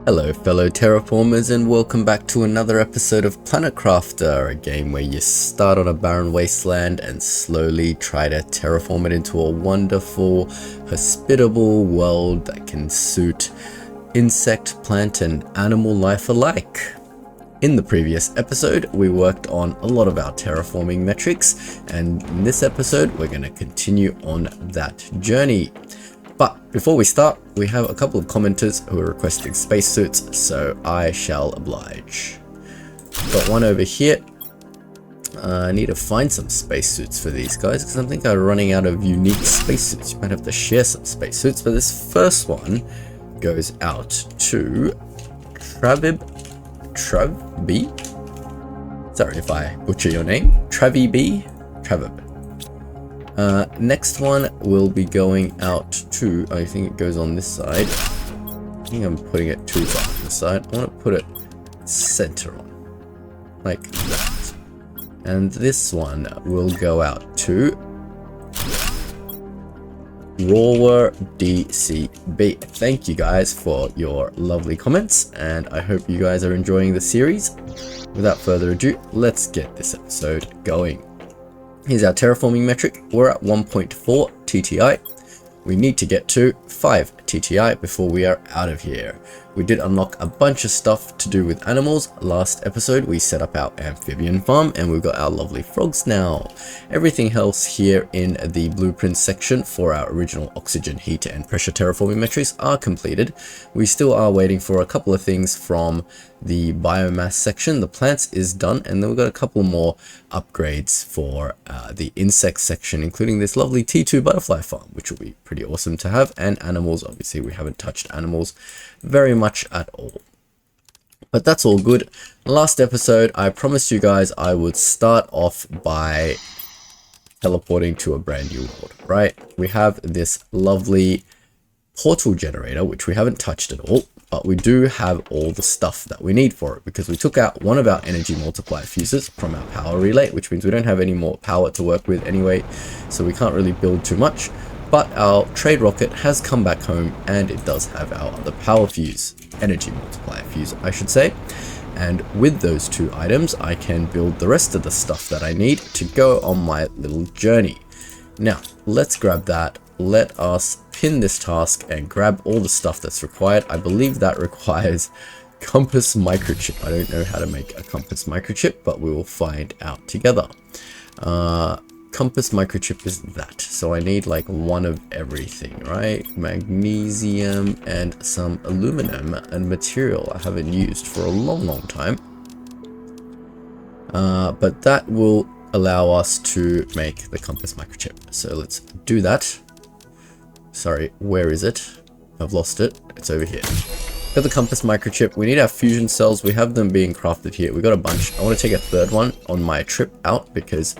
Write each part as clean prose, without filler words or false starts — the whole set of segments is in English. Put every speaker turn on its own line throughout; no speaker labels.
Hello fellow terraformers, and welcome back to another episode of Planet Crafter, a game where you start on a barren wasteland and slowly try to terraform it into a wonderful, hospitable world that can suit insect, plant and animal life alike. In the previous episode, we worked on a lot of our terraforming metrics, and in this episode we're going to continue on that journey. But before we start, we have a couple of commenters who are requesting spacesuits, so I shall oblige. Got one over here. I need to find some spacesuits for these guys because I think I'm running out of unique spacesuits. You might have to share some spacesuits, but this first one goes out to Travi. Sorry if I butcher your name. Travi. Next one will be going out to, I think it goes on this side. I think I'm putting it too far on the side. I want to put it center on, like that. And this one will go out to Rower DCB. Thank you guys for your lovely comments, and I hope you guys are enjoying the series. Without further ado, let's get this episode going. Here's our terraforming metric. We're at 1.4 TTI. We need to get to 5 TTI before we are out of here. We did unlock a bunch of stuff to do with animals. Last episode we set up our amphibian farm and we've got our lovely frogs now. Everything else here in the blueprint section for our original oxygen, heat and pressure terraforming metrics are completed. We still are waiting for a couple of things from the biomass section. The plants is done, and then we've got a couple more upgrades for the insect section, including this lovely T2 butterfly farm, which will be pretty awesome to have, and animals. Obviously we haven't touched animals very much at all, but that's all good. Last episode I promised you guys I would start off by teleporting to a brand new world, right? We have this lovely portal generator which we haven't touched at all, but we do have all the stuff that we need for it because we took out one of our energy multiplier fuses from our power relay, which means we don't have any more power to work with anyway, so we can't really build too much. But our trade rocket has come back home and it does have our other power fuse, energy multiplier fuse I should say, and with those two items I can build the rest of the stuff that I need to go on my little journey. Now let's grab that. Let us pin this task and grab all the stuff that's required. I believe that requires compass microchip. I don't know how to make a compass microchip, but we will find out together. Compass microchip is that, so I need like one of everything, right? Magnesium and some aluminum and material I haven't used for a long time, but that will allow us to make the compass microchip, so let's do that. Sorry, where is it? I've lost it. It's over here. Got the compass microchip. We need our fusion cells. We have them being crafted here. We got a bunch. I want to take a third one on my trip out because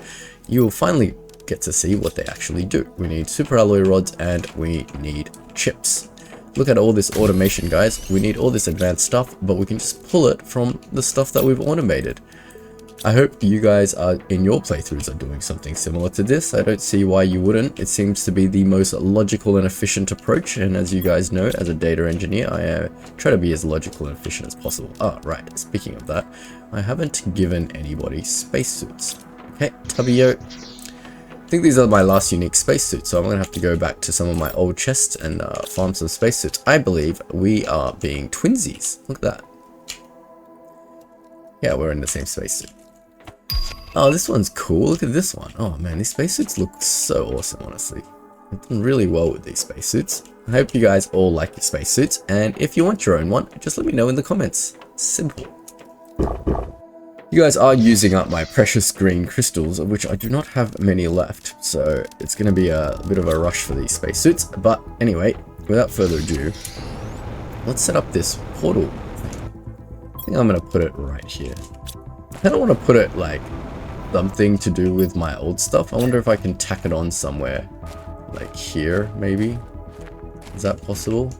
you will finally get to see what they actually do. We need super alloy rods and we need chips. Look at all this automation, guys. We need all this advanced stuff, but we can just pull it from the stuff that we've automated. I hope you guys are in your playthroughs are doing something similar to this. I don't see why you wouldn't. It seems to be the most logical and efficient approach, and as you guys know, as a data engineer, I try to be as logical and efficient as possible. Ah, right, speaking of that, I haven't given anybody spacesuits. Okay, Tubio. I think these are my last unique spacesuits, so I'm going to have to go back to some of my old chests and farm some spacesuits. I believe we are being twinsies. Look at that. Yeah, we're in the same spacesuit. Oh, this one's cool. Look at this one. Oh man, these spacesuits look so awesome, honestly. I've done really well with these spacesuits. I hope you guys all like your spacesuits, and if you want your own one, just let me know in the comments. Simple. You guys are using up my precious green crystals, of which I do not have many left, so it's going to be a bit of a rush for these spacesuits. But anyway, without further ado, let's set up this portal thing. I think I'm going to put it right here. I don't want to put it like something to do with my old stuff. I wonder if I can tack it on somewhere, like here maybe. Is that possible?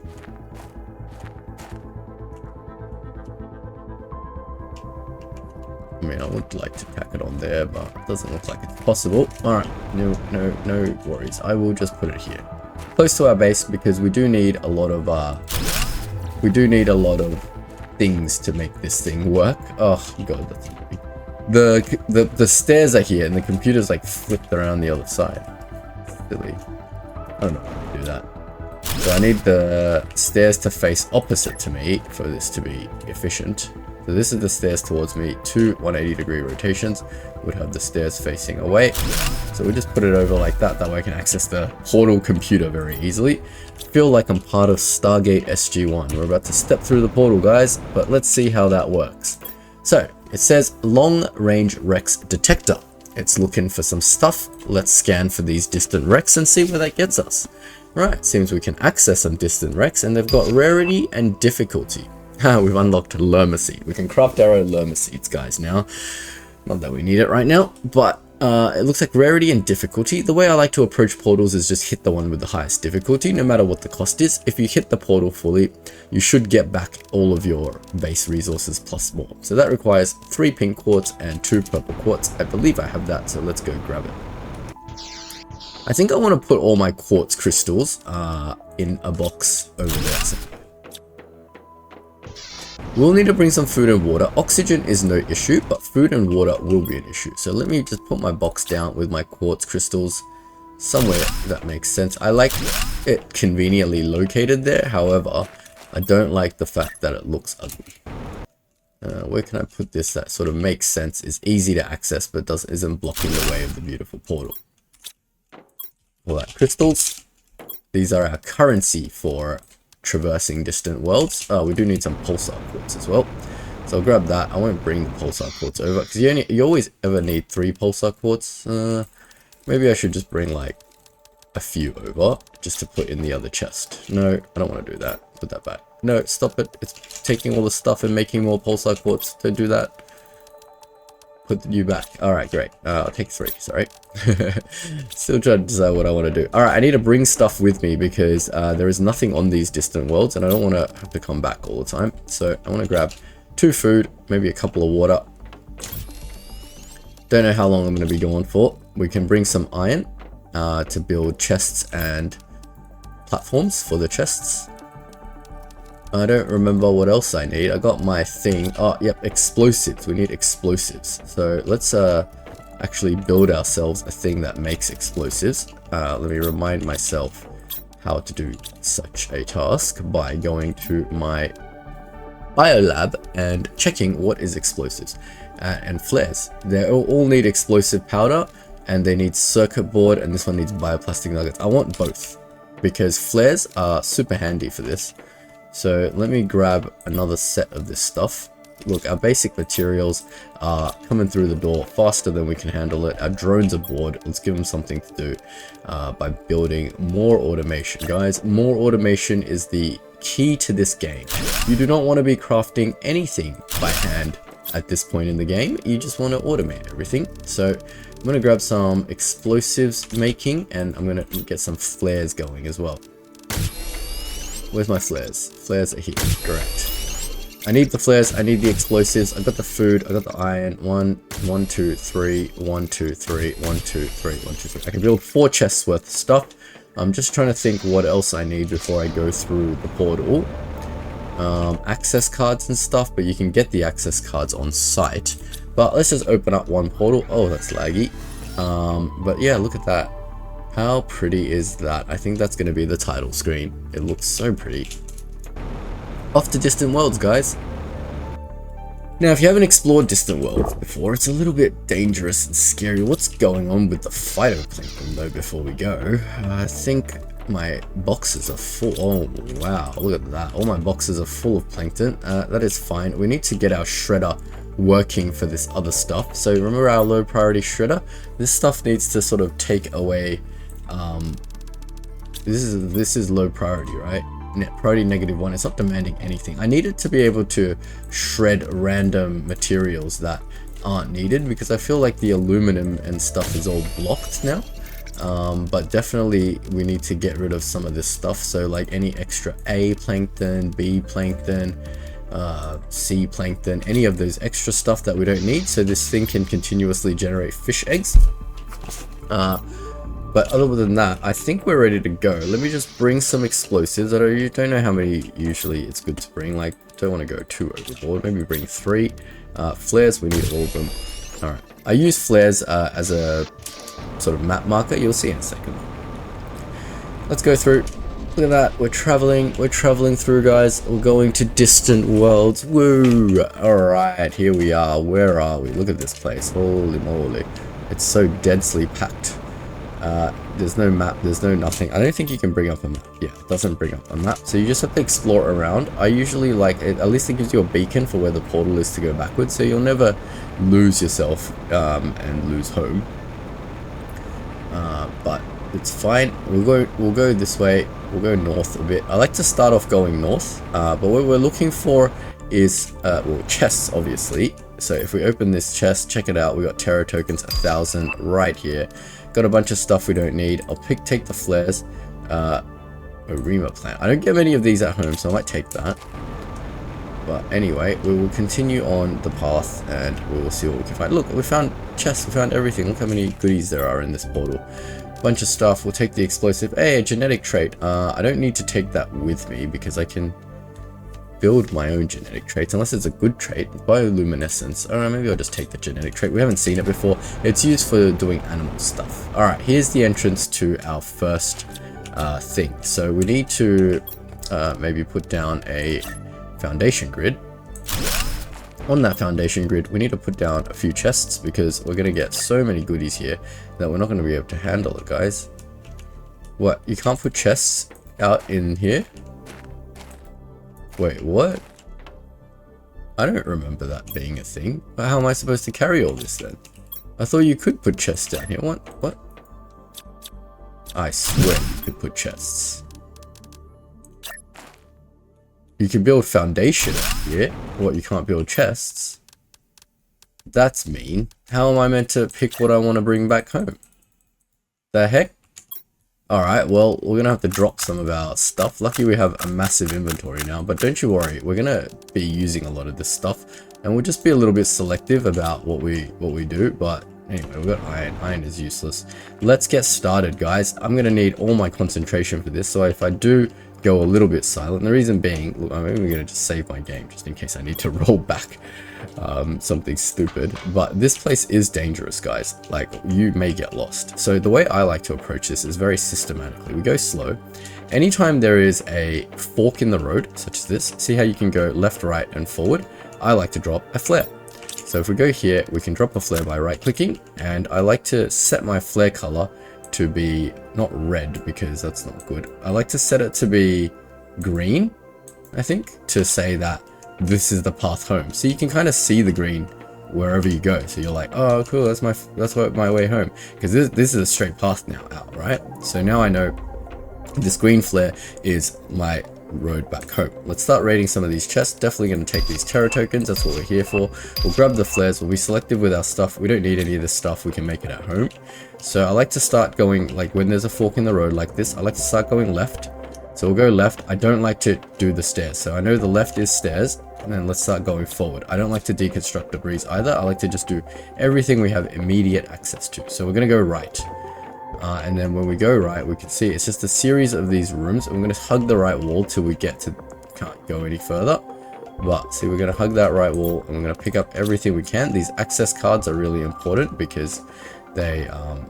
I mean, I would like to tack it on there, but it doesn't look like it's possible. Alright, no worries. I will just put it here, close to our base, because we do need a lot of things to make this thing work. Oh god, that's annoying. The stairs are here and the computer's like flipped around the other side. Silly. I don't know how to do that. So I need the stairs to face opposite to me for this to be efficient. So this is the stairs towards me, 2 180-degree rotations would have the stairs facing away. So we just put it over like that, that way I can access the portal computer very easily. I feel like I'm part of Stargate SG-1. We're about to step through the portal, guys, but let's see how that works. So it says long range Rex detector. It's looking for some stuff. Let's scan for these distant Rex and see where that gets us. Right, seems we can access some distant Rex, and they've got rarity and difficulty. We've unlocked Lerma seed. We can craft our own Lerma seeds, guys, now. Not that we need it right now, but it looks like rarity and difficulty. The way I like to approach portals is just hit the one with the highest difficulty, no matter what the cost is. If you hit the portal fully, you should get back all of your base resources plus more. So that requires 3 pink quartz and 2 purple quartz. I believe I have that, so let's go grab it. I think I want to put all my quartz crystals in a box over there. So we'll need to bring some food and water. Oxygen is no issue, but food and water will be an issue. So let me just put my box down with my quartz crystals somewhere that makes sense. I like it conveniently located there. However, I don't like the fact that it looks ugly. Where can I put this that sort of makes sense, is easy to access, but isn't blocking the way of the beautiful portal? All that crystals. These are our currency for traversing distant worlds. We do need some pulsar quartz as well, so I'll grab that. I won't bring the pulsar quartz over because you always ever need 3 pulsar quartz. Maybe I should just bring like a few over just to put in the other chest. No, I don't want to do that. Put that back. No, stop it. It's taking all the stuff and making more pulsar quartz. Don't do that. Put you back. Alright, great. I'll take 3, sorry. Still trying to decide what I want to do. Alright, I need to bring stuff with me because there is nothing on these distant worlds and I don't want to have to come back all the time. So I want to grab 2 food, maybe a couple of water. Don't know how long I'm going to be going for. We can bring some iron to build chests and platforms for the chests. I don't remember what else I need. I got my thing. Oh, yep, explosives. We need explosives. So let's actually build ourselves a thing that makes explosives. Let me remind myself how to do such a task by going to my biolab and checking what is explosives and flares. They all need explosive powder and they need circuit board, and this one needs bioplastic nuggets. I want both because flares are super handy for this. So let me grab another set of this stuff. Look, our basic materials are coming through the door faster than we can handle it. Our drones are bored. Let's give them something to do by building more automation. Guys, more automation is the key to this game. You do not want to be crafting anything by hand at this point in the game. You just want to automate everything. So I'm going to grab some explosives making and I'm going to get some flares going as well. Where's my flares? Flares are here, correct. I need the flares, I need the explosives, I got the food, I got the iron. 1, 1, 2, 3, 1, 2, 3, 1, 2, 3, 1, 2, 3. I can build 4 chests worth of stuff. I'm just trying to think what else I need before I go through the portal. Access cards and stuff, but you can get the access cards on site. But let's just open up one portal. Oh, that's laggy. But yeah, look at that. How pretty is that? I think that's going to be the title screen. It looks so pretty. Off to distant worlds, guys. Now, if you haven't explored distant worlds before, it's a little bit dangerous and scary. What's going on with the phytoplankton, though, before we go? I think my boxes are full. Oh, wow. Look at that. All my boxes are full of plankton. That is fine. We need to get our shredder working for this other stuff. So remember our low priority shredder? This stuff needs to sort of take away... This is low priority, right? Net priority -1. It's not demanding anything. I need it to be able to shred random materials that aren't needed because I feel like the aluminum and stuff is all blocked now. But definitely we need to get rid of some of this stuff. So like any extra A plankton, B plankton, C plankton, any of those extra stuff that we don't need, so this thing can continuously generate fish eggs. But other than that, I think we're ready to go. Let me just bring some explosives. I don't know how many usually it's good to bring. Like, don't want to go too overboard. Maybe bring 3. Flares, we need all of them. Alright. I use flares as a sort of map marker. You'll see in a second. Let's go through. Look at that. We're traveling through, guys. We're going to distant worlds. Woo! Alright, here we are. Where are we? Look at this place. Holy moly. It's so densely packed. There's no map, there's no nothing. I don't think you can bring up a map. Yeah, it doesn't bring up a map. So you just have to explore around. I usually like it, at least it gives you a beacon for where the portal is to go backwards. So you'll never lose yourself and lose home. But it's fine. We'll go this way. We'll go north a bit. I like to start off going north. But what we're looking for is, well, chests, obviously. So if we open this chest, check it out. We got Terra tokens, 1,000 right here. Got a bunch of stuff we don't need. I'll take the flares. A Rema plant. I don't get many of these at home, so I might take that. But anyway, we will continue on the path and we will see what we can find. Look, we found chests, we found everything. Look how many goodies there are in this portal. Bunch of stuff. We'll take the explosive. Hey, a genetic trait. I don't need to take that with me because I can build my own genetic traits, unless it's a good trait. Bioluminescence. Alright, maybe I'll just take the genetic trait. We haven't seen it before. It's used for doing animal stuff. Alright, here's the entrance to our first thing. So we need to maybe put down a foundation grid. On that foundation grid, we need to put down a few chests because we're going to get so many goodies here that we're not going to be able to handle it, guys. What? You can't put chests out in here? Wait, what? I don't remember that being a thing. But how am I supposed to carry all this then? I thought you could put chests down here. What? I swear you could put chests. You can build foundation up here. What, you can't build chests? That's mean. How am I meant to pick what I want to bring back home? The heck? Alright, well, we're gonna have to drop some of our stuff. Lucky we have a massive inventory now, but don't you worry, we're gonna be using a lot of this stuff, and we'll just be a little bit selective about what we do. But anyway, we've got iron. Iron is useless. Let's get started, guys. I'm gonna need all my concentration for this, so if I do go a little bit silent, the reason being, look, I'm even gonna just save my game just in case I need to roll back something stupid. But this place is dangerous, guys. Like, you may get lost. So the way I like to approach this is very systematically. We go slow. Anytime there is a fork in the road, such as this, see how you can go left, right, and forward? I like to drop a flare. So if we go here, we can drop a flare by right clicking, and I like to set my flare color to be not red because that's not good. I like to set it to be green, I think, to say that this is the path home. So you can kind of see the green wherever you go. So you're like, oh cool, that's my way home, because this is a straight path now out, right? So now I know this green flare is my road back home. Let's start raiding some of these chests. Definitely going to take these Terra tokens. That's what we're here for. We'll grab the flares. We'll be selective with our stuff. We don't need any of this stuff. We can make it at home. So I like to start going, like when there's a fork in the road like this, I like to start going left. So we'll go left. I don't like to do the stairs. So I know the left is stairs, and then let's start going forward. I don't like to deconstruct debris either. I like to just do everything we have immediate access to. So we're going to go right. And then when we go right, we can see it's just a series of these rooms. I'm going to hug the right wall till we get to, can't go any further. But see, we're going to hug that right wall, and we're going to pick up everything we can. These access cards are really important because they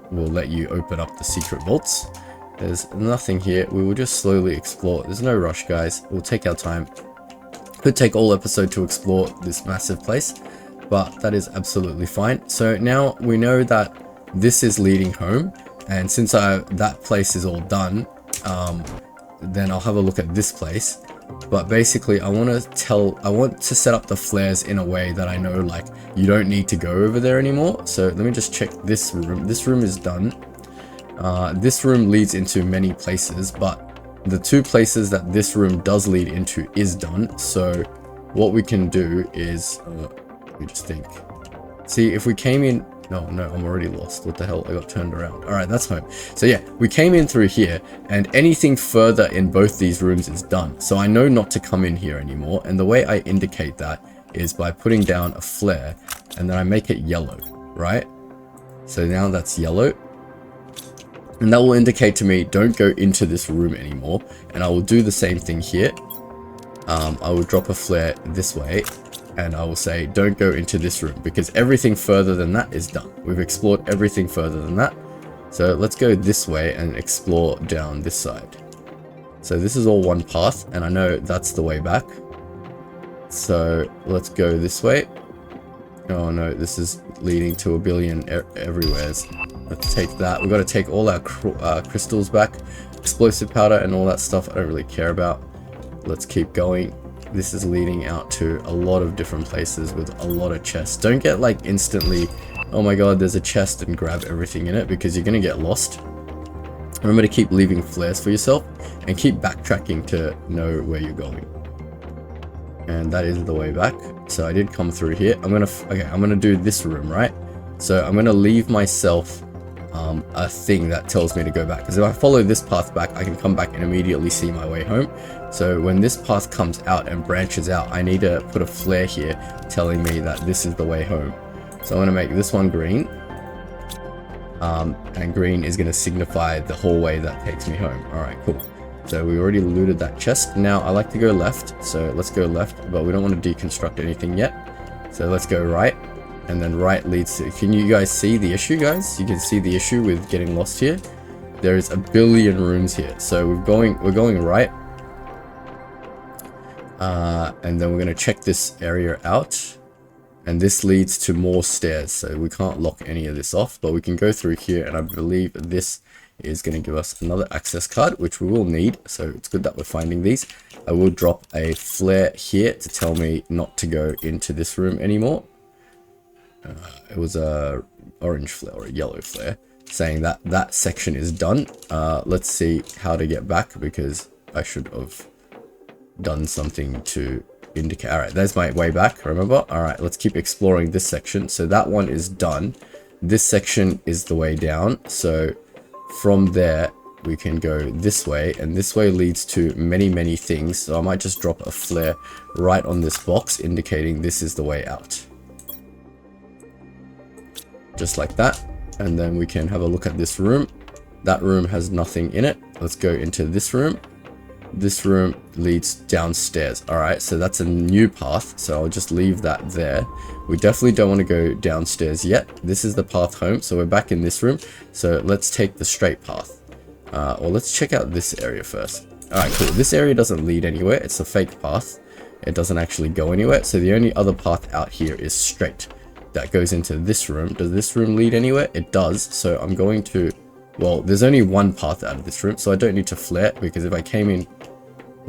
will let you open up the secret vaults. There's nothing here. We will just slowly explore. There's no rush, guys. We'll take our time. Could take all episode to explore this massive place, but that is absolutely fine. So now we know that this is leading home. And since that place is all done, then I'll have a look at this place. But basically, I want to set up the flares in a way that I know, like, you don't need to go over there anymore. So let me just check this room. This room is done. This room leads into many places, but the 2 places that this room does lead into is done. So what we can do is, let me just think. See, if we came in, no, I'm already lost. What the hell? I got turned around. All right, that's home. So yeah, we came in through here, and anything further in both these rooms is done. So I know not to come in here anymore. And the way I indicate that is by putting down a flare, and then I make it yellow, right? So now that's yellow. And that will indicate to me, don't go into this room anymore. And I will do the same thing here. I will drop a flare this way, and I will say, don't go into this room, because everything further than that is done. We've explored everything further than that. So let's go this way and explore down this side. So this is all one path, and I know that's the way back. So let's go this way. Oh no, this is leading to a billion everywheres. Let's take that. We've got to take all our crystals back. Explosive powder and all that stuff I don't really care about. Let's keep going. This is leading out to a lot of different places with a lot of chests. Don't get like instantly, oh my god, there's a chest, and grab everything in it, because you're going to get lost. Remember to keep leaving flares for yourself and keep backtracking to know where you're going. And that is the way back. So I did come through here. I'm gonna do this room, right? So I'm gonna leave myself a thing that tells me to go back, because if I follow this path back, I can come back and immediately see my way home. So when this path comes out and branches out, I need to put a flare here telling me that this is the way home. So I'm gonna make this one green, and green is gonna signify the hallway that takes me home. All right, cool. So we already looted that chest. Now I like to go left, so let's go left, but we don't want to deconstruct anything yet. So let's go right, and then right leads to, can you guys see the issue, guys? You can see the issue with getting lost here. There's a billion rooms here. So we're going right. And then we're going to check this area out. And this leads to more stairs, so we can't lock any of this off, but we can go through here, and I believe this is going to give us another access card, which we will need, so it's good that we're finding these. I will drop a flare here to tell me not to go into this room anymore. It was a orange flare or a yellow flare saying that that section is done. Let's see how to get back, because I should have done something to indicate. All right, there's my way back, remember? All right, let's keep exploring this section. So that one is done. This section is the way down, so from there we can go this way, and this way leads to many things. So I might just drop a flare right on this box indicating this is the way out, just like that. And then we can have a look at this room. That room has nothing in it. Let's go into this room. This room leads downstairs. All right, so that's a new path, so I'll just leave that there. We definitely don't want to go downstairs yet. This is the path home, so we're back in this room. So let's take the straight path, or let's check out this area first. All right, cool. This area doesn't lead anywhere. It's a fake path. It doesn't actually go anywhere. So the only other path out here is straight. That goes into this room. Does this room lead anywhere? It does. So I'm going to, well, there's only one path out of this room, so I don't need to flare, because if I came in,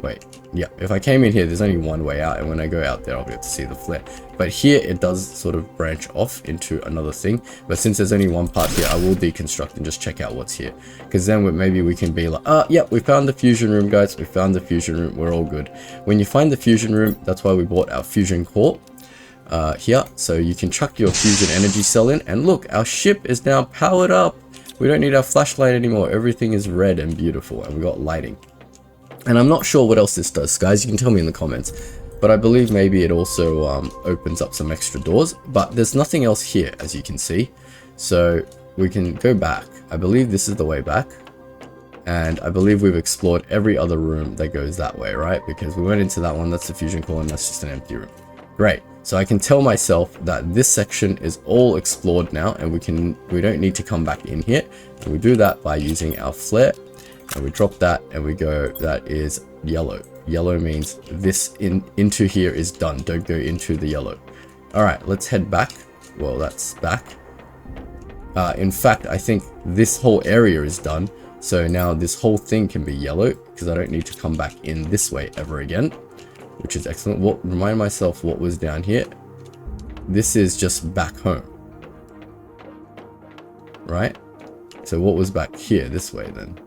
if I came in here, there's only one way out, and when I go out there, I'll be able to see the flare. But here, it does sort of branch off into another thing. But since there's only one part here, I will deconstruct and just check out what's here, because then maybe we can be like, yeah, we found the fusion room, guys. We found the fusion room. We're all good. When you find the fusion room, that's why we bought our fusion core here, so you can chuck your fusion energy cell in, and look, our ship is now powered up. We don't need our flashlight anymore. Everything is red and beautiful, and we got lighting. And I'm not sure what else this does, guys. You can tell me in the comments. But I believe maybe it also opens up some extra doors. But there's nothing else here, as you can see. So we can go back. I believe this is the way back. And I believe we've explored every other room that goes that way, right? Because we went into that one. That's the fusion core, and that's just an empty room. Great. So I can tell myself that this section is all explored now, and we don't need to come back in here. And we do that by using our flare. And we drop that, and we go, that is yellow. Yellow means this into here is done. Don't go into the yellow. All right, let's head back. Well, that's back. In fact, I think this whole area is done. So now this whole thing can be yellow, because I don't need to come back in this way ever again, which is excellent. Remind myself what was down here. This is just back home, right? So what was back here this way then?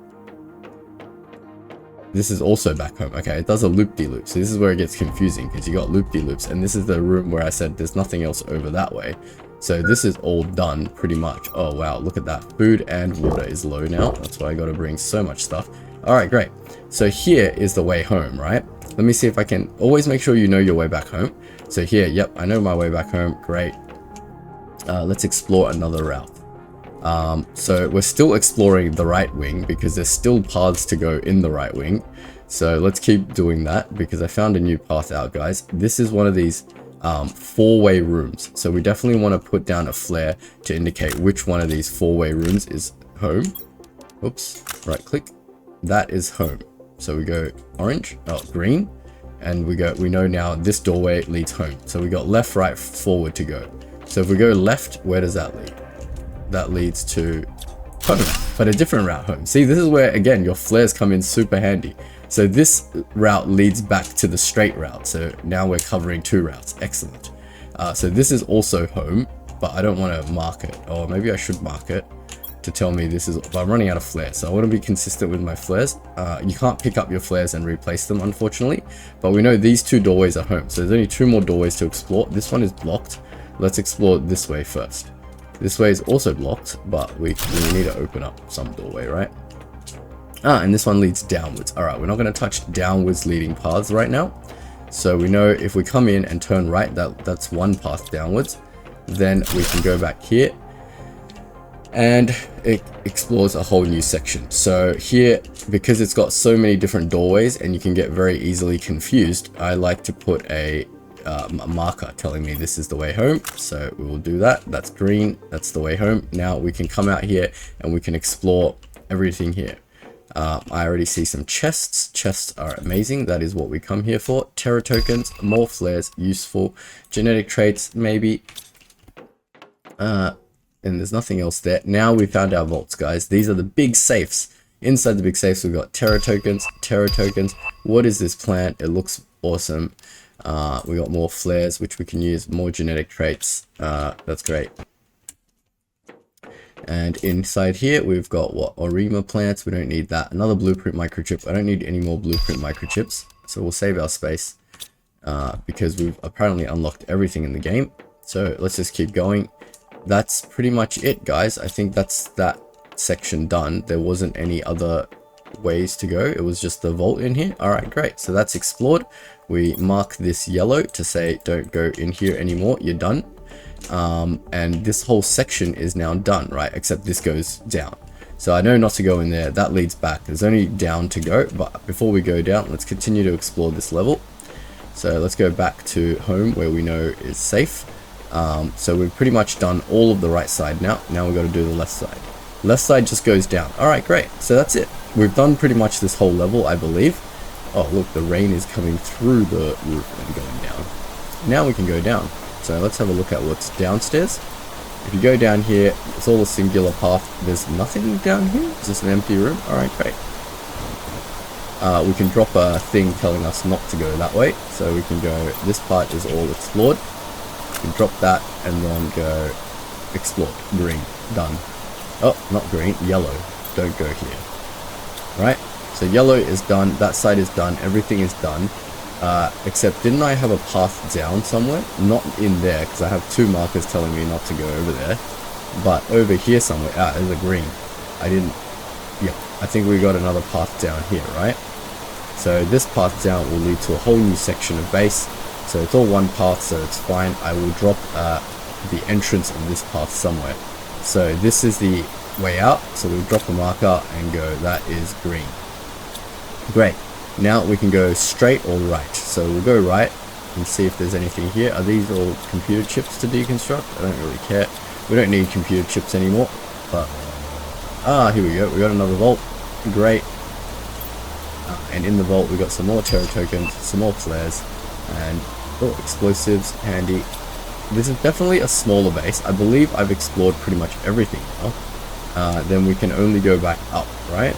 This is also back home. Okay, it does a loop-de-loop. So this is where it gets confusing, because you got loop-de-loops, and this is the room where I said there's nothing else over that way. So this is all done pretty much. Oh wow, look at that. Food and water is low now. That's why I got to bring so much stuff. All right, great. So here is the way home, right? Let me see if I can always make sure you know your way back home. So here, yep, I know my way back home. Great. Let's explore another route. So we're still exploring the right wing because there's still paths to go in the right wing. So let's keep doing that because I found a new path out, guys. This is one of these four-way rooms. So we definitely want to put down a flare to indicate which one of these four-way rooms is home. Oops, right click. That is home. So we go orange, green, and we know now this doorway leads home. So we got left, right, forward to go. So if we go left, where does that lead? That leads to home, but a different route home. See, this is where, again, your flares come in super handy. So this route leads back to the straight route. So now we're covering two routes. Excellent. So this is also home, but I don't want to mark it. Or maybe I should mark it to tell me this is, but I'm running out of flares. So I want to be consistent with my flares. You can't pick up your flares and replace them, unfortunately. But we know these two doorways are home. So there's only two more doorways to explore. This one is blocked. Let's explore this way first. This way is also blocked, but we need to open up some doorway, right? And this one leads downwards. All right, we're not going to touch downwards leading paths right now. So we know if we come in and turn right, that's one path downwards. Then we can go back here and it explores a whole new section. So here, because it's got so many different doorways and you can get very easily confused, I like to put a marker telling me this is the way home. So we will do that. That's green. That's the way home. Now we can come out here and we can explore everything here. I already see some chests. Chests are amazing. That is what we come here for. Terror tokens, more flares, useful. Genetic traits, maybe. And there's nothing else there. Now we found our vaults, guys. These are the big safes. Inside the big safes, we've got terror tokens. Terror tokens. What is this plant? It looks awesome. We got more flares, which we can use. More genetic traits. That's great. And inside here, we've got what? Orima plants. We don't need that. Another blueprint microchip. I don't need any more blueprint microchips. So we'll save our space because we've apparently unlocked everything in the game. So let's just keep going. That's pretty much it, guys. I think that's that section done. There wasn't any other ways to go. It was just the vault in here. All right, great. So that's explored. We mark this yellow to say don't go in here anymore. You're done. And this whole section is now done, right? Except this goes down. So I know not to go in there. That leads back. There's only down to go. But before we go down, let's continue to explore this level. So let's go back to home where we know is safe. So we've pretty much done all of the right side now. Now we've got to do the left side. Left side just goes down. All right, great. So that's it. We've done pretty much this whole level, I believe. Oh, look, the rain is coming through the roof and going down. Now we can go down. So let's have a look at what's downstairs. If you go down here, it's all a singular path. There's nothing down here. It's just an empty room. All right, great. We can drop a thing telling us not to go that way. So we can go, this part is all explored. We can drop that and then go explore. Green, done. Oh, not green, yellow. Don't go here. Right? So yellow is done. That side is done. Everything is done. Except didn't I have a path down somewhere? Not in there, because I have two markers telling me not to go over there. But over here somewhere, there's a green. I think we got another path down here, right? So this path down will lead to a whole new section of base. So it's all one path, so it's fine. I will drop the entrance of this path somewhere. So this is the way out. So we'll drop a marker and go, that is green. Great. Now we can go straight or right. So we'll go right and see if there's anything here. Are these all computer chips to deconstruct? I don't really care. We don't need computer chips anymore. But here we go. We got another vault. Great. And in the vault we got some more terror tokens, some more flares, and explosives. Handy. This is definitely a smaller base. I believe I've explored pretty much everything now. Then we can only go back up, right?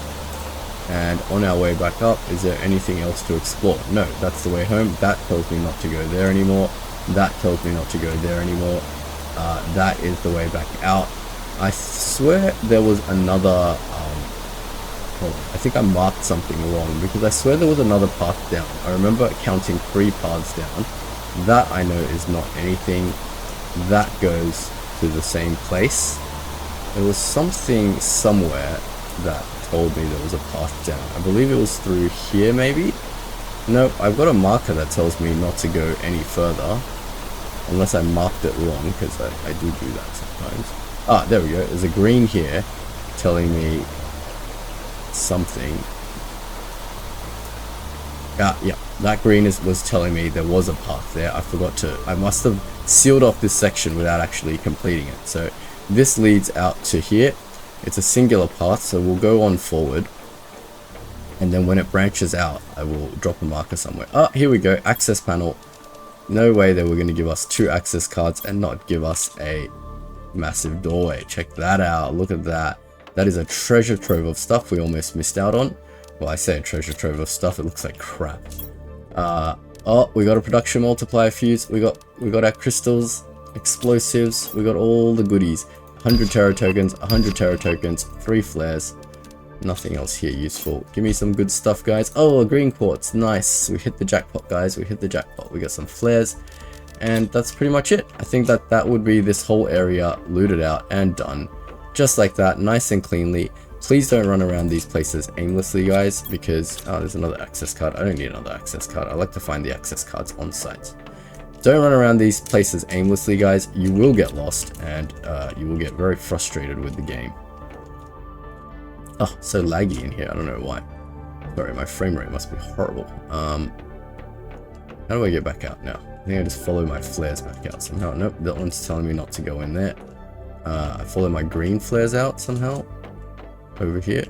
And on our way back up, is there anything else to explore? No, that's the way home. That tells me not to go there anymore. That tells me not to go there anymore. That is the way back out. I swear there was another, I think I marked something wrong because I swear there was another path down. I remember counting 3 paths down. That I know is not anything. That goes to the same place. There was something somewhere that told me there was a path down. I believe it was through here maybe? No, I've got a marker that tells me not to go any further. Unless I marked it wrong, because I do that sometimes. Ah, there we go. There's a green here telling me something. Yeah, that green was telling me there was a path there. I must have sealed off this section without actually completing it. So this leads out to here. It's a singular path, so we'll go on forward. And then when it branches out, I will drop a marker somewhere. Ah, here we go. Access panel. No way they were going to give us 2 access cards and not give us a massive doorway. Check that out. Look at that. That is a treasure trove of stuff we almost missed out on. Well, I say a treasure trove of stuff. It looks like crap. Oh, we got a production multiplier fuse. We got our crystals, explosives. We got all the goodies. 100 terror tokens, 100 terror tokens, 3 flares. Nothing else here useful. Give me some good stuff, guys. Oh, a green quartz. Nice. We hit the jackpot, guys. We hit the jackpot. We got some flares. And that's pretty much it. I think that would be this whole area looted out and done. Just like that, nice and cleanly. Please don't run around these places aimlessly, guys, because... Oh, there's another access card. I don't need another access card. I like to find the access cards on site. Don't run around these places aimlessly, guys. You will get lost, and you will get very frustrated with the game. Oh, so laggy in here. I don't know why. Sorry, my frame rate must be horrible. How do I get back out now? I think I just follow my flares back out somehow. Nope, that one's telling me not to go in there. I follow my green flares out somehow. Over here.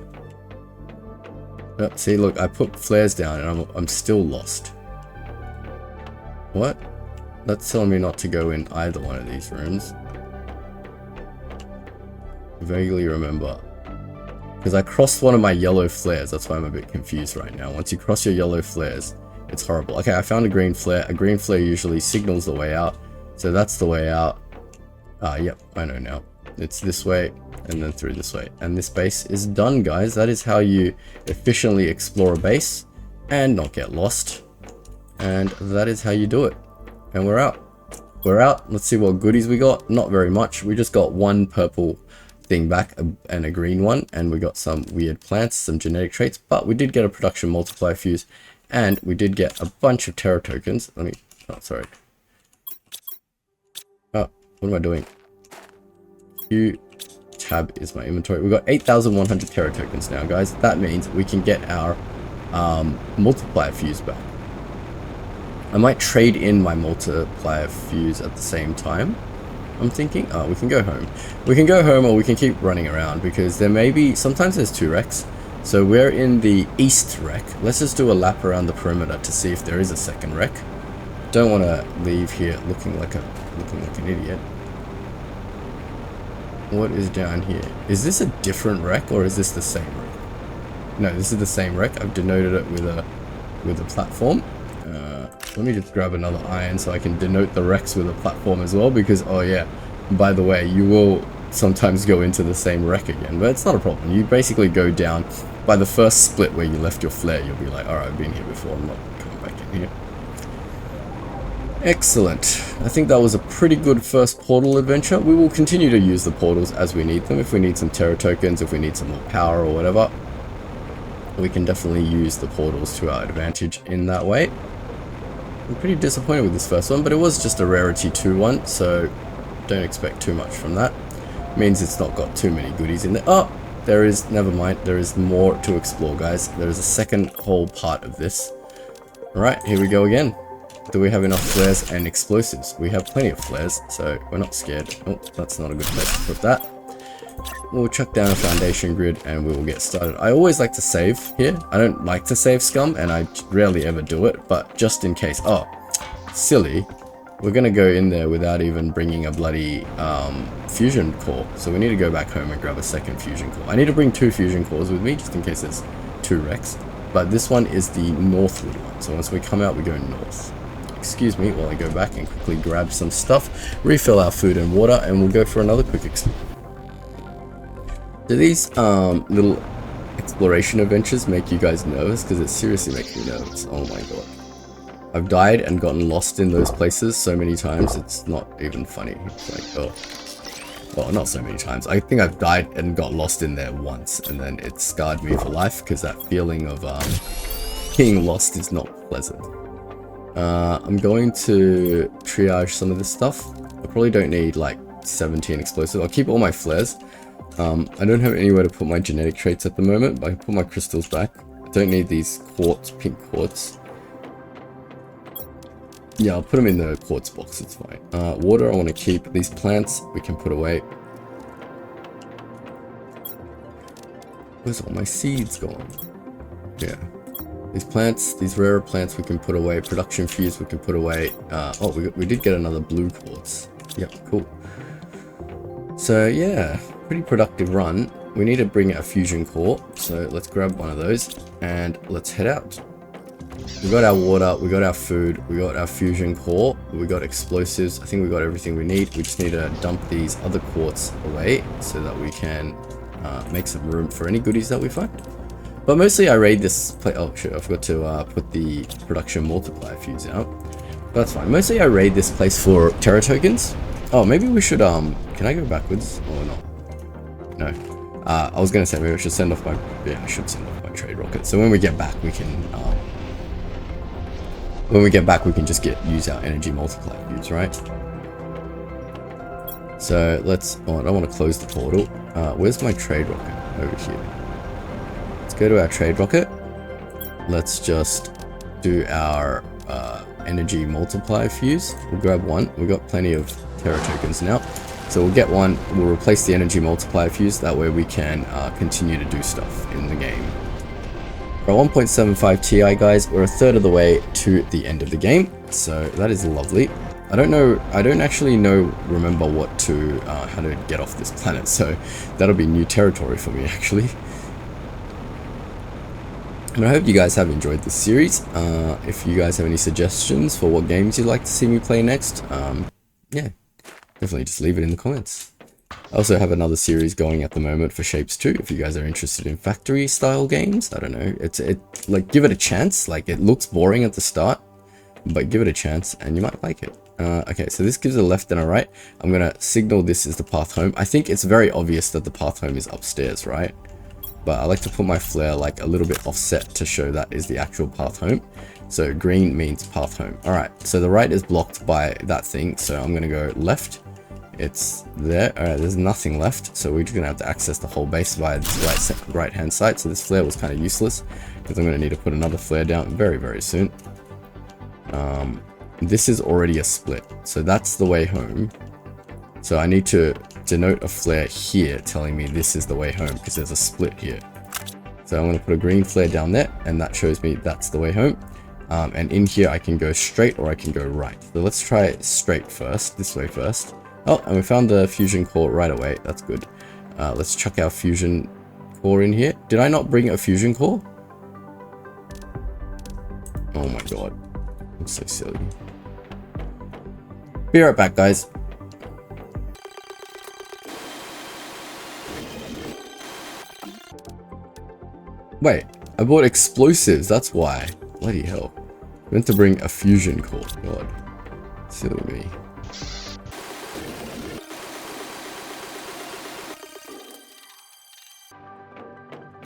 Oh, see, look, I put flares down and I'm still lost. What? That's telling me not to go in either one of these rooms. I vaguely remember. Because I crossed one of my yellow flares, that's why I'm a bit confused right now. Once you cross your yellow flares, it's horrible. Okay, I found a green flare. A green flare usually signals the way out. So that's the way out. Yep, I know now. It's this way, and then through this way. And this base is done, guys. That is how you efficiently explore a base and not get lost. And that is how you do it. And we're out. We're out. Let's see what goodies we got. Not very much. We just got one purple thing back and a green one. And we got some weird plants, some genetic traits. But we did get a production multiplier fuse. And we did get a bunch of terror tokens. Let me... Oh, sorry. Oh, what am I doing? Tab is my inventory. We've got 8,100 terror tokens now, guys. That means we can get our multiplier fuse back. I might trade in my multiplier fuse at the same time. I'm thinking, oh, we can go home. We can go home or we can keep running around because there may be, sometimes there's 2 wrecks. So we're in the east wreck. Let's just do a lap around the perimeter to see if there is a second wreck. Don't want to leave here looking like an idiot. What is down here? Is this a different wreck or is this the same wreck? No, this is the same wreck. I've denoted it with a platform. Let me just grab another iron so I can denote the wrecks with a platform as well because, oh yeah, by the way, you will sometimes go into the same wreck again, but it's not a problem. You basically go down by the first split where you left your flare. You'll be like, alright, I've been here before. I'm not coming back in here. Excellent. I think that was a pretty good first portal adventure. We will continue to use the portals as we need them. If we need some terror tokens, if we need some more power or whatever, we can definitely use the portals to our advantage in that way. I'm pretty disappointed with this first one, but it was just a rarity 2 one, so don't expect too much from that. Means it's not got too many goodies in there. Oh, there is, never mind, there is more to explore, guys. There is a second whole part of this. Alright, here we go again. Do we have enough flares and explosives? We have plenty of flares, so we're not scared. Oh, that's not a good place to put that. We'll chuck down a foundation grid and we will get started. I always like to save here. I don't like to save scum and I rarely ever do it, but just in case. Oh, silly. We're going to go in there without even bringing a bloody fusion core. So we need to go back home and grab a second fusion core. I need to bring 2 fusion cores with me just in case there's 2 wrecks. But this one is the northward one. So once we come out, we go north. Excuse me while I go back and quickly grab some stuff, refill our food and water, and we'll go for another quick explore. Do these little exploration adventures make you guys nervous? Because it seriously makes me nervous. Oh my god. I've died and gotten lost in those places so many times, it's not even funny. It's like, oh. Well, not so many times. I think I've died and got lost in there once, and then it scarred me for life, because that feeling of being lost is not pleasant. I'm going to triage some of this stuff. I probably don't need like 17 explosive. I'll keep all my flares. I don't have anywhere to put my genetic traits at the moment, but I can put my crystals back. Don't need these quartz, pink quartz. Yeah, I'll put them in the quartz box, it's fine. Water I want to keep. These plants we can put away. Where's all my seeds gone? Yeah. These plants, these rarer plants we can put away. Production fuse we can put away. Oh, we did get another blue quartz. Yep, cool. So yeah, pretty productive run. We need to bring a fusion core. So let's grab one of those and let's head out. We got our water, we got our food, we got our fusion core, we got explosives. I think we got everything we need. We just need to dump these other quartz away so that we can make some room for any goodies that we find. But mostly I raid this place. Oh shit, I forgot to put the production multiplier fuse out. That's fine. Mostly I raid this place for Terra tokens. Oh, maybe we should, can I go backwards or not? No. I was gonna say maybe I should send off my, yeah, I should send off my trade rocket. So when we get back, we can, just use our energy multiplier fuse, right? So let's, oh, I don't want to close the portal. Where's my trade rocket? Over here. Let's go to our trade rocket. Let's just do our energy multiplier fuse. We'll grab one. We've got plenty of Terra tokens now. So we'll get one. We'll replace the energy multiplier fuse. That way we can continue to do stuff in the game. We're 1.75 Ti, guys. We're a third of the way to the end of the game. So that is lovely. I don't actually remember what to, how to get off this planet. So that'll be new territory for me, actually. And I hope you guys have enjoyed this series. If you guys have any suggestions for what games you'd like to see me play next, yeah, definitely just leave it in the comments. I also have another series going at the moment for Shapes 2. If you guys are interested in factory style games, I don't know. Like, give it a chance. Like, it looks boring at the start, but give it a chance and you might like it. Okay, so this gives a left and a right. I'm gonna signal this is the path home. I think it's very obvious that the path home is upstairs, right? But I like to put my flare like a little bit offset to show that is the actual path home. So green means path home. All right, so the right is blocked by that thing. So I'm gonna go left. It's there. All right, there's nothing left. So we're just gonna have to access the whole base via this right hand side. So this flare was kind of useless because I'm gonna need to put another flare down very, very soon. This is already a split. So that's the way home. So I need to denote a flare here telling me this is the way home because there's a split here. So I'm going to put a green flare down there and that shows me that's the way home. And in here I can go straight or I can go right. So let's try straight first, this way first. Oh, and we found the fusion core right away. That's good. Let's chuck our fusion core in here. Did I not bring a fusion core? Oh my god. I'm so silly. Be right back, guys. Wait, I bought explosives, that's why. Bloody hell. I meant to bring a fusion core. God. Silly me.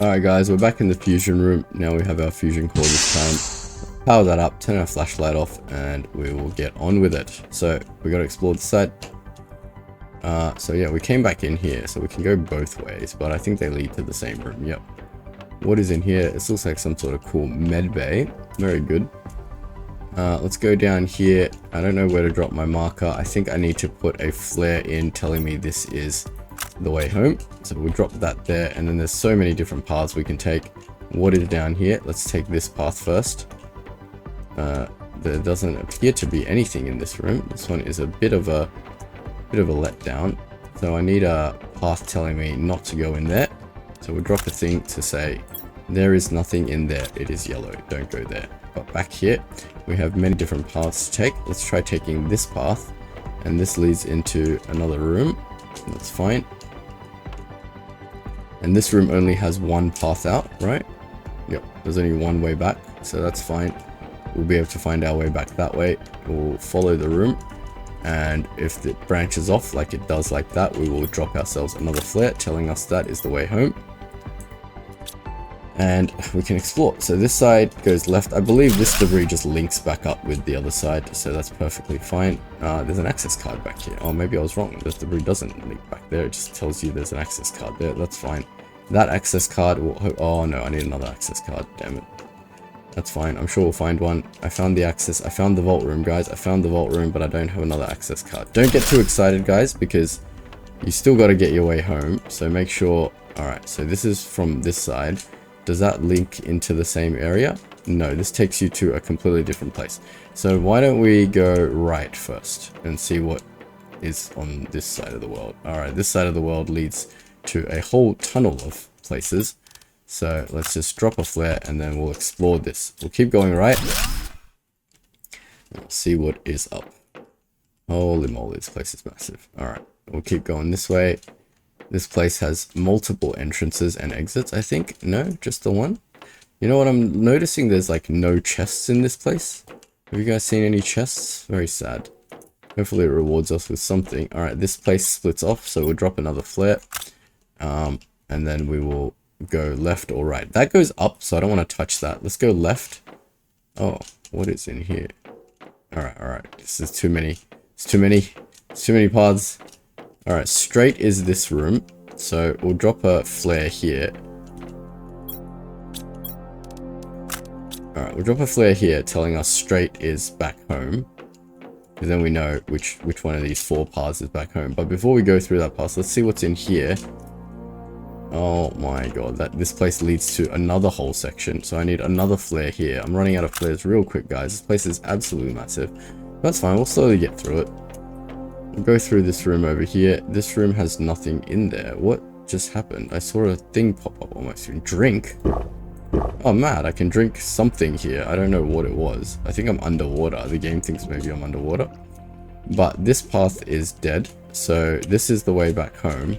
Alright guys, we're back in the fusion room. Now we have our fusion core this time. Power that up, turn our flashlight off, and we will get on with it. So we got to explore the side. So yeah, we came back in here, so we can go both ways, but I think they lead to the same room. Yep. What is in here? This looks like some sort of cool med bay. Very good. Let's go down here. I don't know where to drop my marker. I think I need to put a flare in telling me this is the way home. So we'll drop that there, and then there's so many different paths we can take. What is down here? Let's take this path first. There doesn't appear to be anything in this room. This one is a bit of a letdown. So I need a path telling me not to go in there. So we'll drop a thing to say there is nothing in there. It is yellow. Don't go there. But back here we have many different paths to take. Let's try taking this path, and this leads into another room. That's fine. And this room only has one path out, right? Yep, there's only one way back, so that's fine. We'll be able to find our way back that way. We'll follow the room, and if it branches off like it does like that, we will drop ourselves another flare telling us that is the way home. and we can explore. So this side goes left. I believe this debris just links back up with the other side, so that's perfectly fine. There's an access card back here. Oh, maybe I was wrong. This debris doesn't link back there. It just tells you there's an access card there. That's fine. That access card will... Oh no, I need another access card. Damn it. That's fine. I'm sure we'll find one. I found the access. I found the vault room, guys. I found the vault room, but I don't have another access card. Don't get too excited, guys, because you still got to get your way home. So make sure... Alright, so this is from this side. Does that link into the same area? No, this takes you to a completely different place. So why don't we go right first and see what is on this side of the world. Alright, this side of the world leads to a whole tunnel of places. So let's just drop a flare and then we'll explore this. We'll keep going right. We'll see what is up. Holy moly, this place is massive. Alright, we'll keep going this way. This place has multiple entrances and exits, I think. No, just the one. You know what I'm noticing? There's like no chests in this place. Have you guys seen any chests? Very sad. Hopefully it rewards us with something. Alright, this place splits off, so we'll drop another flare. And then we will go left or right. That goes up, so I don't want to touch that. Let's go left. Oh, what is in here? Alright. This is too many. It's too many paths. Alright, straight is this room. So we'll drop a flare here. Alright, we'll drop a flare here telling us straight is back home. Because then we know which one of these 4 paths is back home. But before we go through that path, let's see what's in here. Oh my god, this place leads to another whole section. So I need another flare here. I'm running out of flares real quick, guys. This place is absolutely massive. That's fine, we'll slowly get through it. We'll go through this room over here. This room has nothing in there. What just happened? I saw a thing pop up on my screen. Drink? Oh, mad. I can drink something here. I don't know what it was. I think I'm underwater. The game thinks maybe I'm underwater. But this path is dead. So this is the way back home.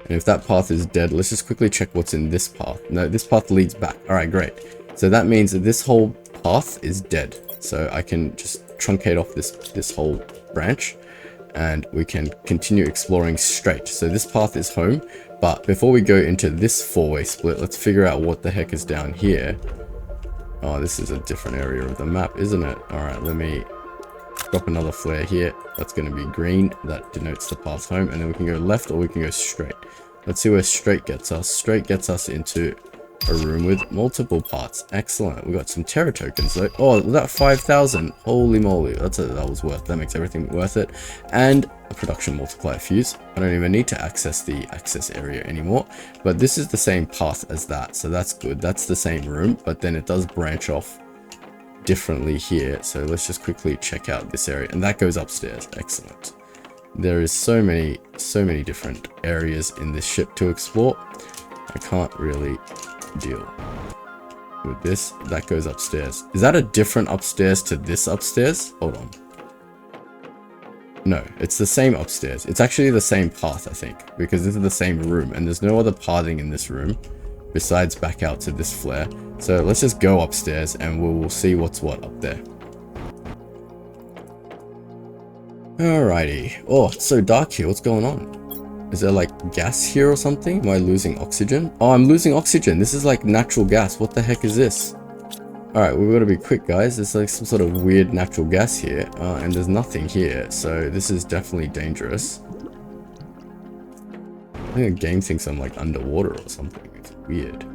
And if that path is dead, let's just quickly check what's in this path. No, this path leads back. Alright, great. So that means that this whole path is dead. So I can just truncate off this whole branch and we can continue exploring straight. So this path is home, but before we go into this 4-way split, let's figure out what the heck is down here. Oh, this is a different area of the map, isn't it? Alright, let me drop another flare here. That's going to be green. That denotes the path home. And then we can go left or we can go straight. Let's see where straight gets us. Straight gets us into a room with multiple parts. Excellent. We got some Terra tokens though. Oh, that 5,000. Holy moly. That was worth. That makes everything worth it. And a production multiplier fuse. I don't even need to access the access area anymore. But this is the same path as that. So that's good. That's the same room. But then it does branch off differently here. So let's just quickly check out this area. And that goes upstairs. Excellent. There is so many different areas in this ship to explore. I can't really deal with this. That goes upstairs. Is that a different upstairs to this upstairs? Hold on. No, it's the same upstairs. It's actually the same path, I think, because this is the same room and there's no other pathing in this room besides back out to this flare. So let's just go upstairs and we'll see what's what up there. Alrighty. Oh, it's so dark here. What's going on? Is there like gas here or something? Am I losing oxygen? Oh, I'm losing oxygen. This is like natural gas. What the heck is this? Alright, we've got to be quick, guys. There's like some sort of weird natural gas here. And there's nothing here. So this is definitely dangerous. I think the game thinks I'm like underwater or something. It's weird.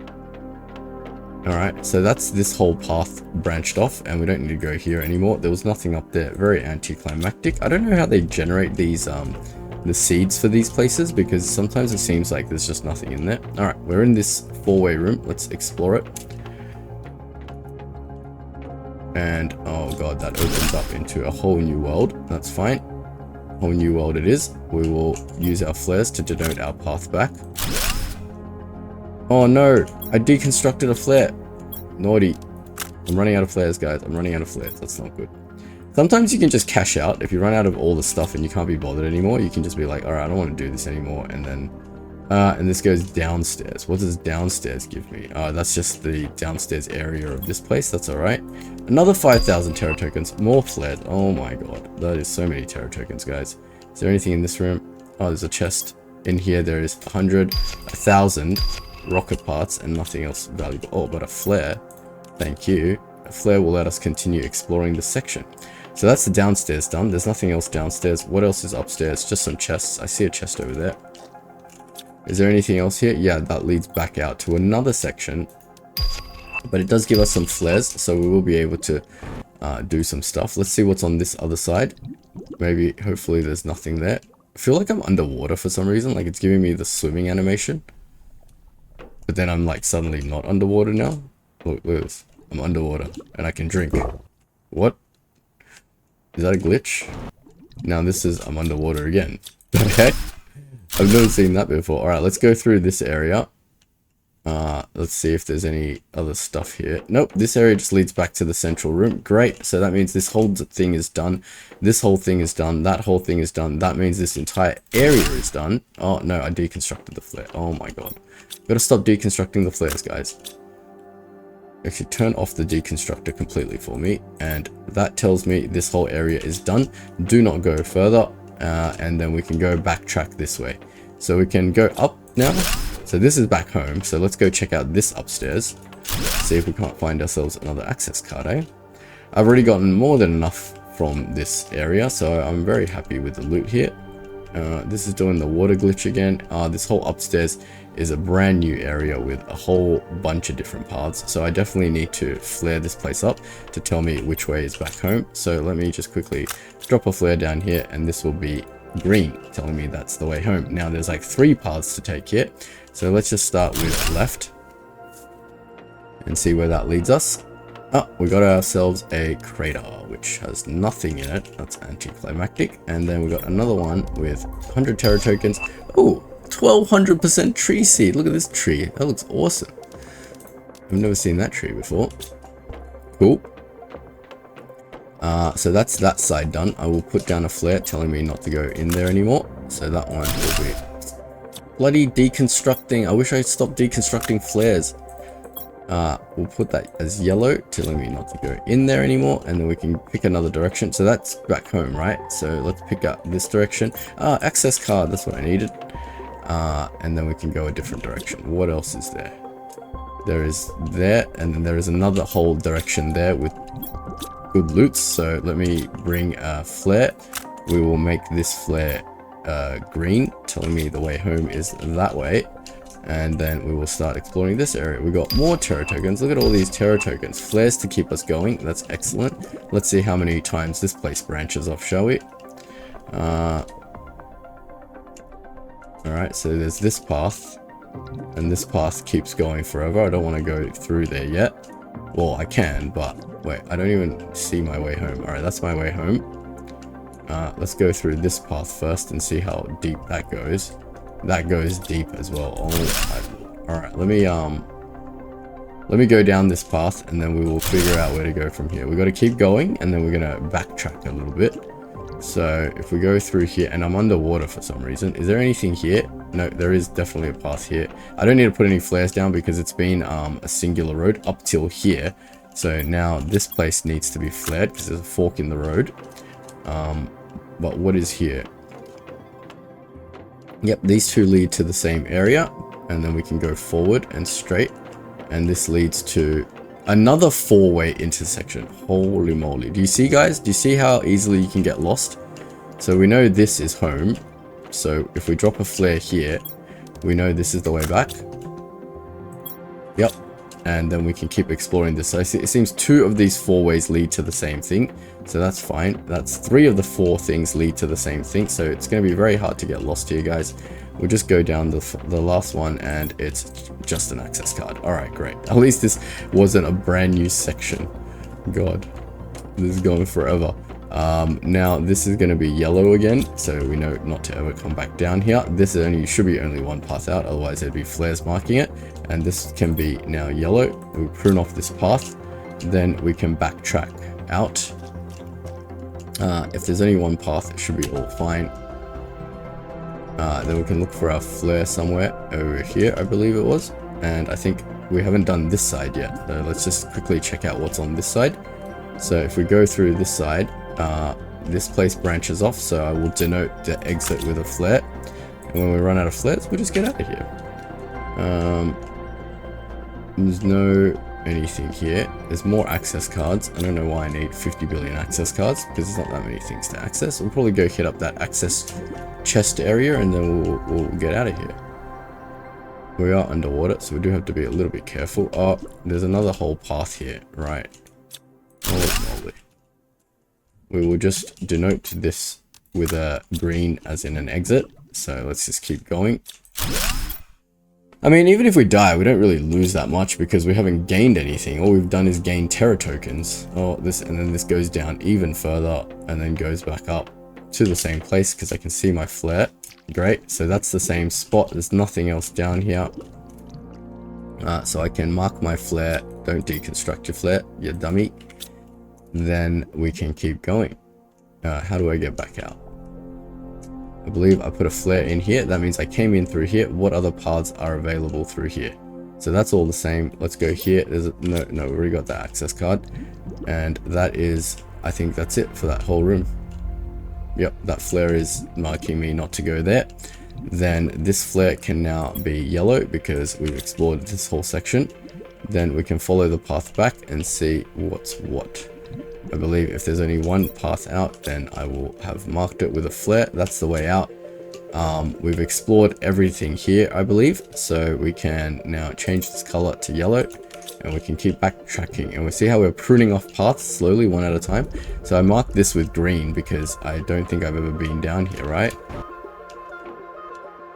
Alright, so that's this whole path branched off and we don't need to go here anymore. There was nothing up there. Very anticlimactic. I don't know how they generate these the seeds for these places because sometimes it seems like there's just nothing in there. Alright, we're in this 4-way room. Let's explore it. And oh god, that opens up into a whole new world. That's fine. Whole new world it is. We will use our flares to denote our path back. Oh no, I deconstructed a flare. Naughty. I'm running out of flares, guys. I'm running out of flares. That's not good. Sometimes you can just cash out. If you run out of all the stuff and you can't be bothered anymore, you can just be like, alright, I don't want to do this anymore. And then, and this goes downstairs. What does downstairs give me? That's just the downstairs area of this place. That's alright. Another 5,000 Terra tokens. More flares. Oh my god. That is so many Terra tokens, guys. Is there anything in this room? Oh, there's a chest. In here, there is 100, 1,000. rocket parts and nothing else valuable. Oh, but a flare. Thank you. A flare will let us continue exploring this section. So that's the downstairs done. There's nothing else downstairs. What else is upstairs? Just some chests. I see a chest over there. Is there anything else here? Yeah, that leads back out to another section. But it does give us some flares, so we will be able to do some stuff. Let's see what's on this other side. Maybe, hopefully there's nothing there. I feel like I'm underwater for some reason. Like it's giving me the swimming animation. But then I'm like suddenly not underwater now. Look at this. I'm underwater and I can drink. What? Is that a glitch? Now this is, I'm underwater again. Okay. I've never seen that before. Alright, let's go through this area. Let's see if there's any other stuff here. Nope, this area just leads back to the central room. Great, so that means this whole thing is done. This whole thing is done. That whole thing is done. That means this entire area is done. Oh no, I deconstructed the flare. Oh my god. Gotta stop deconstructing the flares, guys. Actually, turn off the deconstructor completely for me. And that tells me this whole area is done. Do not go further. And then we can go backtrack this way. So we can go up now. So this is back home. So let's go check out this upstairs. See if we can't find ourselves another access card, eh? I've already gotten more than enough from this area. So I'm very happy with the loot here. This is doing the water glitch again. This whole upstairs is a brand new area with a whole bunch of different paths. So I definitely need to flare this place up to tell me which way is back home. So let me just quickly drop a flare down here and this will be green, telling me that's the way home. Now there's like 3 paths to take here. So let's just start with left and see where that leads us. Oh, we got ourselves a crater, which has nothing in it. That's anticlimactic. And then we got another one with 100 Terra tokens. Oh, 1200% tree seed. Look at this tree. That looks awesome. I've never seen that tree before. Cool. So that's that side done. I will put down a flare telling me not to go in there anymore. So that one will be bloody deconstructing. I wish I stopped deconstructing flares. We'll put that as yellow, telling me not to go in there anymore, and then we can pick another direction. So that's back home, right? So let's pick up this direction. Access card, that's what I needed. And then we can go a different direction. What else is there? There is there, and then there is another whole direction there with good loots. So let me bring a flare. We will make this flare green, telling me the way home is that way. And then we will start exploring this area. We got more Terra tokens. Look at all these Terra tokens. Flares to keep us going. That's excellent. Let's see how many times this place branches off, shall we? Alright, so there's this path. And this path keeps going forever. I don't want to go through there yet. Well, I can, but wait, I don't even see my way home. Alright, that's my way home. Let's go through this path first and see how deep that goes. That goes deep as well. Oh, alright, let me go down this path and then we will figure out where to go from here. We got to keep going and then we're going to backtrack a little bit. So if we go through here, and I'm underwater for some reason. Is there anything here? No, there is definitely a path here. I don't need to put any flares down because it's been a singular road up till here. So now this place needs to be flared because there's a fork in the road. But what is here? Yep, these two lead to the same area, and then we can go forward and straight, and this leads to another 4-way intersection. Holy moly. Do you see, guys? Do you see how easily you can get lost? So we know this is home. So if we drop a flare here, we know this is the way back. Yep. And then we can keep exploring this. So it seems 2 of these 4 ways lead to the same thing. So that's fine. That's 3 of the 4 things lead to the same thing. So it's going to be very hard to get lost here, guys. We'll just go down the last one and it's just an access card. Alright, great. At least this wasn't a brand new section. God, this is going forever. Now this is going to be yellow again. So we know not to ever come back down here. This should be only 1 path out. Otherwise there'd be flares marking it. And this can be now yellow. We prune off this path. Then we can backtrack out. If there's only 1 path, it should be all fine. Then we can look for our flare somewhere over here, I believe it was. And I think we haven't done this side yet. So let's just quickly check out what's on this side. So if we go through this side, this place branches off. So I will denote the exit with a flare. And when we run out of flares, we'll just get out of here. There's no anything here. There's more access cards. I don't know why I need 50 billion access cards, because there's not that many things to access. We'll probably go hit up that access chest area, and then we'll get out of here. We are underwater, so we do have to be a little bit careful. Oh, there's another whole path here. Right. Holy moly. We will just denote this with a green as in an exit. So let's just keep going. I mean, even if we die, we don't really lose that much because we haven't gained anything. All we've done is gain Terra tokens. Oh, and then this goes down even further and then goes back up to the same place because I can see my flare. Great, so that's the same spot. There's nothing else down here. So I can mark my flare. Don't deconstruct your flare, you dummy. Then we can keep going. How do I get back out? I believe I put a flare in here. That means I came in through here. What other paths are available through here? So that's all the same. Let's go here. There's no, we already got that access card. And that is, I think that's it for that whole room. Yep, that flare is marking me not to go there. Then this flare can now be yellow because we've explored this whole section. Then we can follow the path back and see what's what. I believe if there's only one path out, then I will have marked it with a flare. That's the way out. We've explored everything here, I believe. So we can now change this color to yellow. And we can keep backtracking. And we see how we're pruning off paths slowly, one at a time. So I marked this with green because I don't think I've ever been down here, right?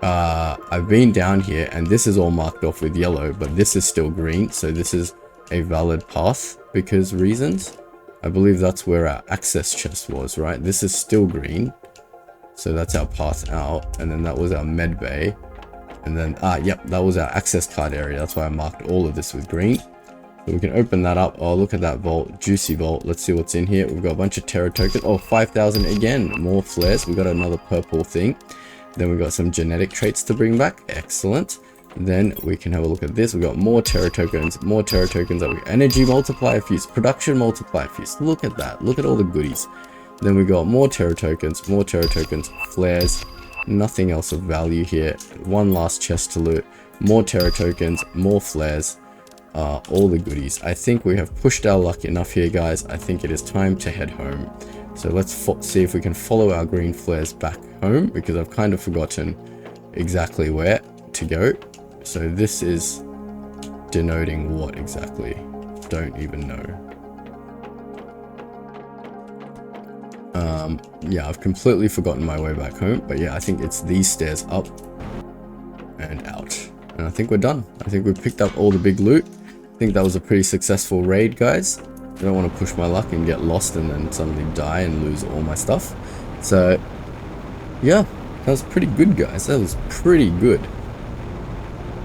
I've been down here and this is all marked off with yellow, but this is still green. So this is a valid path because reasons. I believe that's where our access chest was, right? This is still green. So that's our path out. And then that was our med bay. And then, yep, that was our access card area. That's why I marked all of this with green. So we can open that up. Oh, look at that vault, juicy vault. Let's see what's in here. We've got a bunch of Terra tokens. Oh, 5,000 again, more flares. We got another purple thing. Then we got some genetic traits to bring back. Excellent. Then we can have a look at this. We got more Terra tokens, more Terra tokens. Energy multiplier fuse, production multiplier fuse. Look at that. Look at all the goodies. Then we got more Terra tokens, flares. Nothing else of value here. One last chest to loot. More Terra tokens, more flares. All the goodies. I think we have pushed our luck enough here, guys. I think it is time to head home. So let's see if we can follow our green flares back home, because I've kind of forgotten exactly where to go. So this is denoting what exactly? Don't even know. Yeah, I've completely forgotten my way back home, but yeah, I think it's these stairs up and out. And I think we're done. I think we've picked up all the big loot. I think that was a pretty successful raid, guys. I don't want to push my luck and get lost and then suddenly die and lose all my stuff. So yeah, that was pretty good, guys. That was pretty good.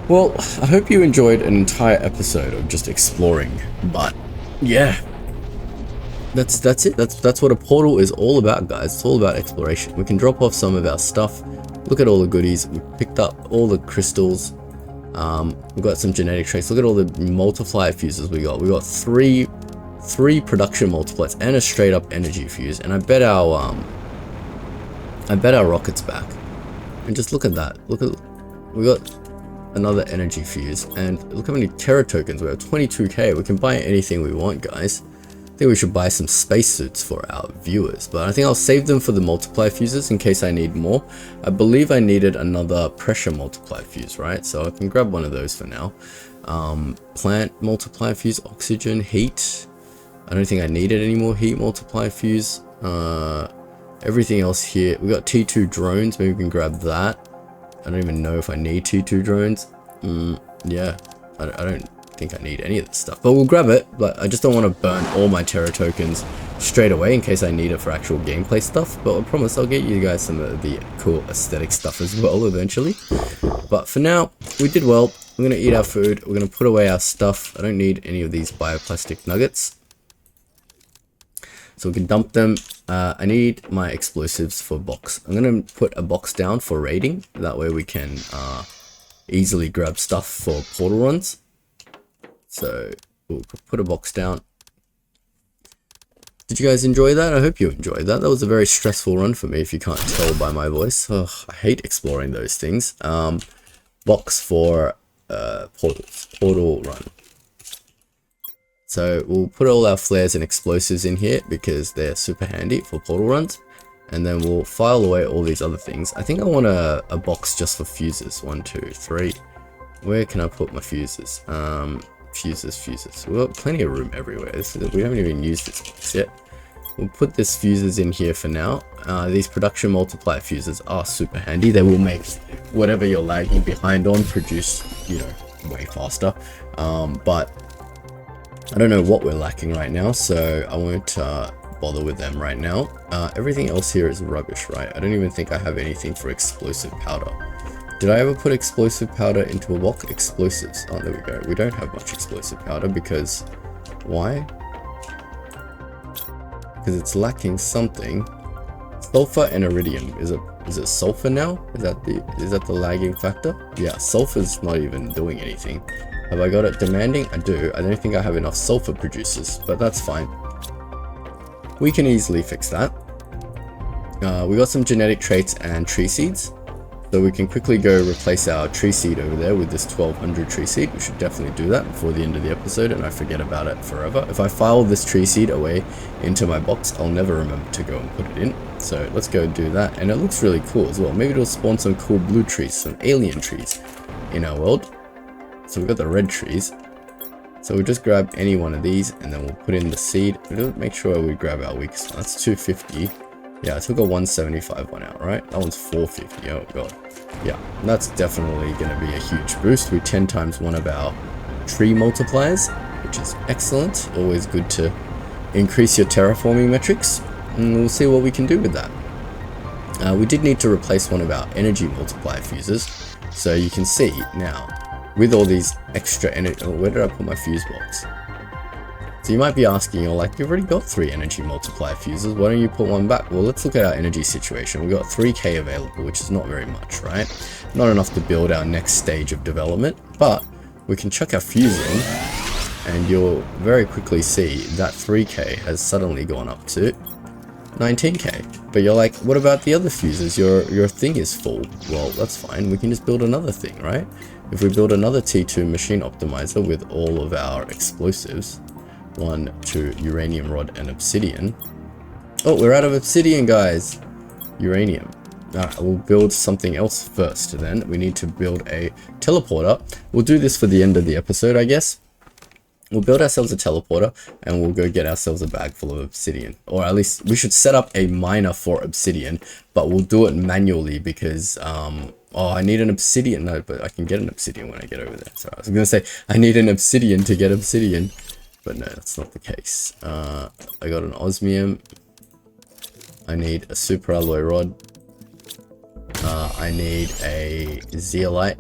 Well, I hope you enjoyed an entire episode of just exploring, but yeah, that's it. That's what a portal is all about, guys. It's all about exploration. We can drop off some of our stuff. Look at all the goodies. We picked up all the crystals. We've got some genetic traits. Look at all the multiplier fuses we got. We got three production multipliers and a straight up energy fuse. And I bet our rocket's back. And just look at that. We got another energy fuse, and look how many Terra tokens we have. 22k. We can buy anything we want, guys. I think we should buy some spacesuits for our viewers, but I think I'll save them for the multiplier fuses in case I need more. I believe I needed another pressure multiplier fuse, right? So I can grab one of those for now. Plant multiplier fuse, oxygen, heat. I don't think I needed any more heat multiplier fuse. Everything else here. We got T2 drones. Maybe we can grab that. I don't even know if I need T2 drones. Yeah, I don't think I need any of this stuff, but we'll grab it. But I just don't want to burn all my Terra tokens straight away in case I need it for actual gameplay stuff. But I promise I'll get you guys some of the cool aesthetic stuff as well eventually. But for now, we did well. We're going to eat our food. We're going to put away our stuff. I don't need any of these bioplastic nuggets, so we can dump them. I need my explosives for box. I'm going to put a box down for raiding. That way we can easily grab stuff for portal runs. So we'll put a box down. Did you guys enjoy that? I hope you enjoyed that. That was a very stressful run for me, if you can't tell by my voice. Oh, I hate exploring those things. Box for portal run. So we'll put all our flares and explosives in here because they're super handy for portal runs. And then we'll file away all these other things. I think I want a box just for fuses. 1, 2, 3. Where can I put my fuses? Fuses. We've got plenty of room everywhere. We haven't even used this box yet. We'll put this fuses in here for now. These production multiplier fuses are super handy. They will make whatever you're lagging behind on produce, you know, way faster. But I don't know what we're lacking right now, so I won't bother with them right now. Everything else here is rubbish, right? I don't even think I have anything for explosive powder. Did I ever put explosive powder into a box? Explosives. Oh, there we go. We don't have much explosive powder because... why? Because it's lacking something. Sulfur and iridium. Is it sulfur now? Is that the lagging factor? Yeah, sulfur's not even doing anything. Have I got it demanding? I do. I don't think I have enough sulfur producers, but that's fine. We can easily fix that. We got some genetic traits and tree seeds. So we can quickly go replace our tree seed over there with this 1200 tree seed. We should definitely do that before the end of the episode and I forget about it forever. If I file this tree seed away into my box, I'll never remember to go and put it in. So let's go do that. And it looks really cool as well. Maybe it'll spawn some cool blue trees, some alien trees in our world. So we've got the red trees. So we'll just grab any one of these and then we'll put in the seed. We'll make sure we grab our weakest one. That's 250. Yeah, I took a 175 one out, right? That one's 450. Oh god. Yeah, that's definitely going to be a huge boost. We 10 times one of our tree multipliers, which is excellent. Always good to increase your terraforming metrics. And we'll see what we can do with that. We did need to replace one of our energy multiplier fuses. So you can see now, with all these extra energy... oh, where did I put my fuse box? So you might be asking, you're like, you've already got 3 energy multiplier fuses, why don't you put one back? Well, let's look at our energy situation. We've got 3k available, which is not very much, right? Not enough to build our next stage of development, but we can chuck our fuse in, and you'll very quickly see that 3k has suddenly gone up to 19k. But you're like, what about the other fuses? Your thing is full. Well, that's fine. We can just build another thing, right? If we build another T2 machine optimizer with all of our explosives, 1, 2 uranium rod and obsidian. Oh, we're out of obsidian, guys. Uranium. We'll build something else first then. We need to build a teleporter. We'll do this for the end of the episode, I guess. We'll build ourselves a teleporter and we'll go get ourselves a bag full of obsidian. Or at least we should set up a miner for obsidian, but we'll do it manually because, oh, I need an obsidian. No, but I can get an obsidian when I get over there. Sorry, I was going to say, I need an obsidian to get obsidian. But no, that's not the case. I got an osmium. I need a super alloy rod. I need a zeolite.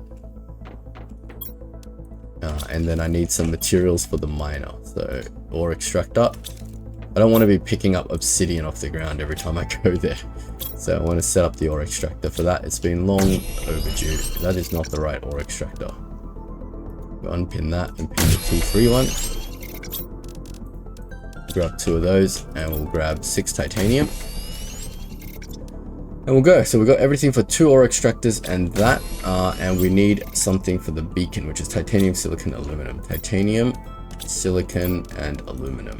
And then I need some materials for the miner. So, ore extractor. I don't want to be picking up obsidian off the ground every time I go there. So I want to set up the ore extractor for that. It's been long overdue. That is not the right ore extractor. We'll unpin that and pin the T3 one. Grab 2 of those and we'll grab 6 titanium and we'll go. So we've got everything for 2 ore extractors and that and we need something for the beacon, which is titanium, silicon, aluminum. Titanium, silicon and aluminum.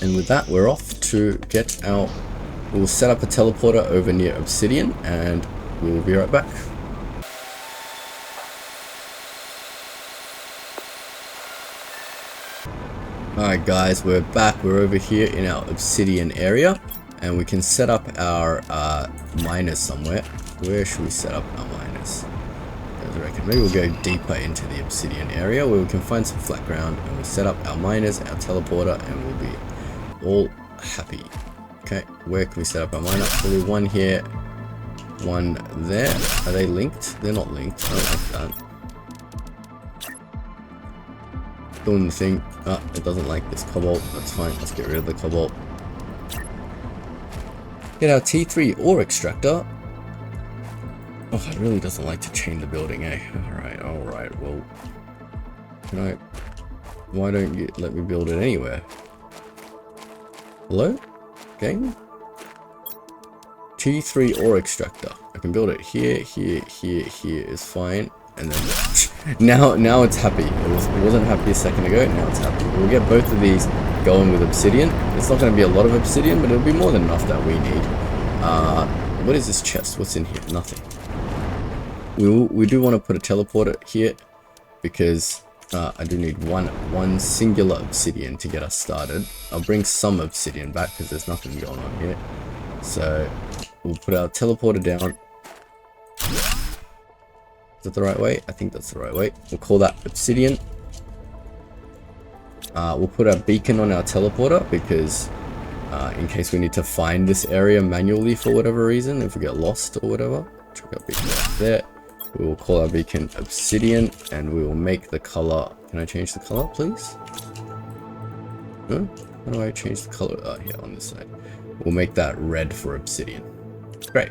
And with that we're off to get our... we'll set up a teleporter over near obsidian and we'll be right back. Alright guys, we're back. We're over here in our obsidian area and we can set up our miners somewhere. Where should we set up our miners? I reckon maybe we'll go deeper into the obsidian area where we can find some flat ground and we'll set up our miners, our teleporter, and we'll be all happy. Okay, where can we set up our miner? Probably one here, one there. Are they linked? They're not linked. I don't like that. Doing the thing. Oh, it doesn't like this cobalt. That's fine. Let's get rid of the cobalt. Get our T3 ore extractor. Oh, it really doesn't like to chain the building, eh? Alright. Well, can I... why don't you let me build it anywhere? Hello? Game? T3 ore extractor. I can build it here is fine. and then now it's happy. It wasn't happy a second ago, now it's happy. We'll get both of these going with obsidian. It's not going to be a lot of obsidian, but it'll be more than enough that we need. What is this chest? What's in here? Nothing. We do want to put a teleporter here, because I do need one singular obsidian to get us started. I'll bring some obsidian back because there's nothing going on here. So we'll put our teleporter down. Is that the right way? I think that's the right way. We'll call that obsidian. We'll put our beacon on our teleporter because in case we need to find this area manually for whatever reason, if we get lost or whatever. Check our beacon right there. We will call our beacon obsidian, and we will make the color. Can I change the color, please? No? How do I change the color? Oh, here on this side. We'll make that red for obsidian. Great.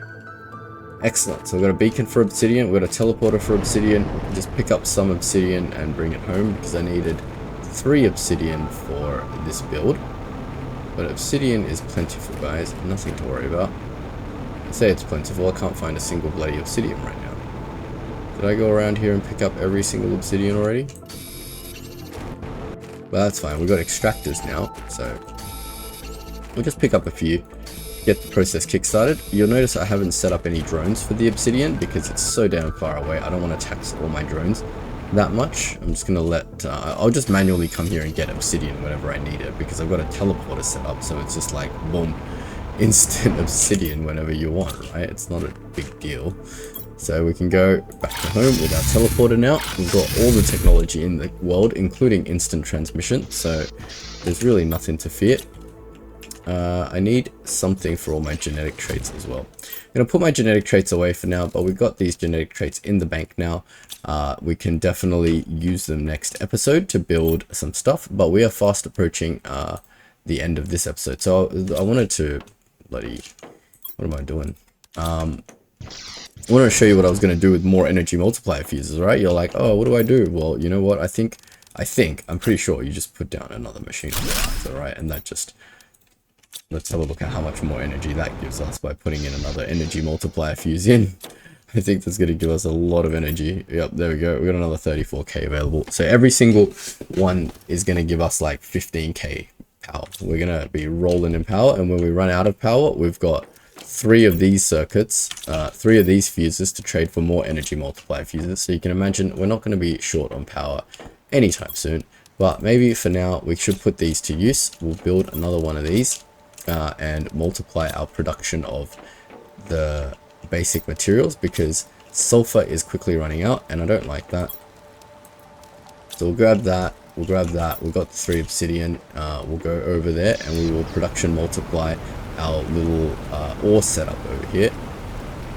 Excellent. So we've got a beacon for obsidian. We've got a teleporter for obsidian. We can just pick up some obsidian and bring it home because I needed 3 obsidian for this build. But obsidian is plentiful, guys. Nothing to worry about. I say it's plentiful. I can't find a single bloody obsidian right now. Did I go around here and pick up every single obsidian already? Well, that's fine. We've got extractors now, so we'll just pick up a few, get the process kickstarted. You'll notice I haven't set up any drones for the obsidian because it's so damn far away. I don't want to tax all my drones that much. I'm just going to let... I'll just manually come here and get obsidian whenever I need it because I've got a teleporter set up, so it's just like, boom, instant obsidian whenever you want, right? It's not a big deal. So we can go back to home with our teleporter now. We've got all the technology in the world, including instant transmission, so there's really nothing to fear. I need something for all my genetic traits as well. I'm going to put my genetic traits away for now, but we've got these genetic traits in the bank now. We can definitely use them next episode to build some stuff, but we are fast approaching the end of this episode. So I wanted to what am I doing? I want to show you what I was going to do with more energy multiplier fuses, right? You're like, oh, what do I do? Well, you know what? I'm pretty sure you just put down another machine optimizer, right? And that just, let's have a look at how much more energy that gives us by putting in another energy multiplier fuse in. I think that's going to give us a lot of energy. Yep, there we go. We got another 34k available. So every single one is going to give us like 15k power. We're going to be rolling in power, and when we run out of power, we've got 3 of these circuits, 3 of these fuses to trade for more energy multiplier fuses. So you can imagine we're not going to be short on power anytime soon, but maybe for now we should put these to use. We'll build another one of these and multiply our production of the basic materials because sulfur is quickly running out and I don't like that. So we'll grab that, we've got the 3 obsidian, we'll go over there and we will production multiply our little ore setup over here,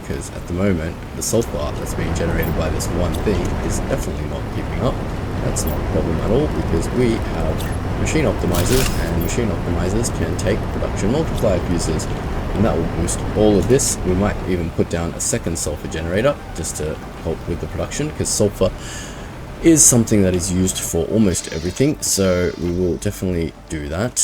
because at the moment the sulfur that's being generated by this one thing is definitely not keeping up. That's not a problem at all because we have machine optimizers, and machine optimizers can take production multiplier fuses, and that will boost all of this. We might even put down a second sulfur generator just to help with the production, because sulfur is something that is used for almost everything, so we will definitely do that.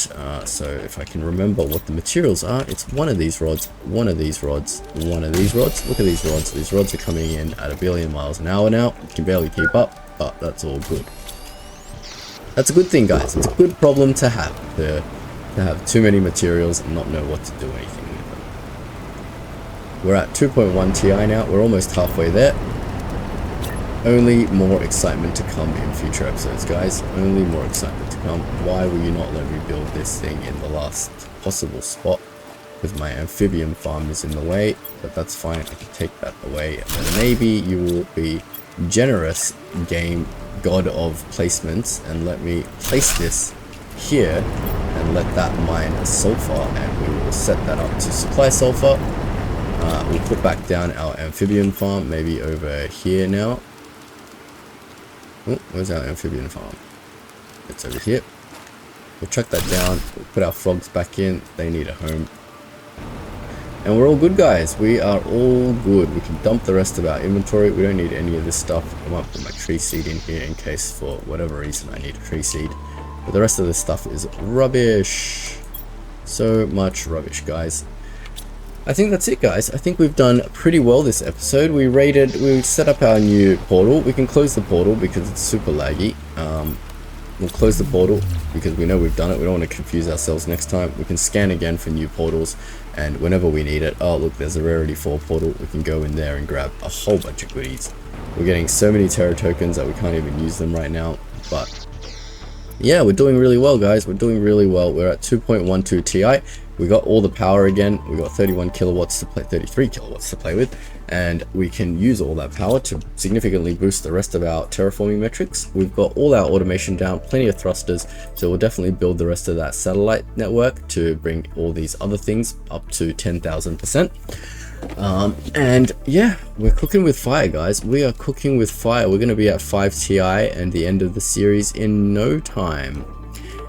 So if I can remember what the materials are, it's one of these rods, one of these rods, one of these rods. Look at these rods. These rods are coming in at 1 billion miles an hour now. You can barely keep up, but that's all good. That's a good thing, guys. It's a good problem to have too many materials and not know what to do anything with them. We're at 2.1 Ti now. We're almost halfway there. Only more excitement to come in future episodes, guys. Only more excitement to come. Why will you not let me build this thing in the last possible spot? Because my amphibian farm is in the way, but that's fine. I can take that away. And then maybe you will be generous, game god of placements, and let me place this here and let that mine sulfur, and we will set that up to supply sulfur. We'll put back down our amphibian farm, maybe over here now. Oh, where's our amphibian farm? It's over here. We'll chuck that down. We'll put our frogs back in. They need a home. And we're all good, guys. We are all good. We can dump the rest of our inventory. We don't need any of this stuff. I might put my tree seed in here in case for whatever reason I need a tree seed. But the rest of this stuff is rubbish. So much rubbish, guys. I think that's it, guys. I think we've done pretty well this episode. We set up our new portal. We can close the portal because it's super laggy. We'll close the portal because we know we've done it. We don't want to confuse ourselves next time. We can scan again for new portals, and whenever we need it, oh look, there's a rarity 4 portal. We can go in there and grab a whole bunch of goodies. We're getting so many Terra tokens that we can't even use them right now, but yeah, we're doing really well, guys. We're doing really well. We're at 2.12 Ti. We got all the power again. We got 31 kilowatts to play, 33 kilowatts to play with, and we can use all that power to significantly boost the rest of our terraforming metrics. We've got all our automation down, plenty of thrusters, so we'll definitely build the rest of that satellite network to bring all these other things up to 10,000%. And yeah, we're cooking with fire, guys. We are cooking with fire. We're going to be at 5 Ti and the end of the series in no time.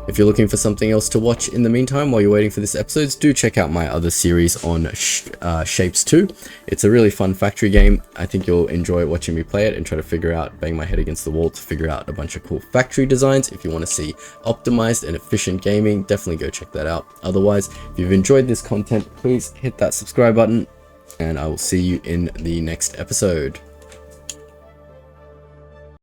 If you're looking for something else to watch in the meantime while you're waiting for this episode, do check out my other series on Shapes 2. It's a really fun factory game. I think you'll enjoy watching me play it and try to bang my head against the wall to figure out a bunch of cool factory designs. If you want to see optimized and efficient gaming, definitely go check that out. Otherwise, if you've enjoyed this content, please hit that subscribe button, and I will see you in the next episode.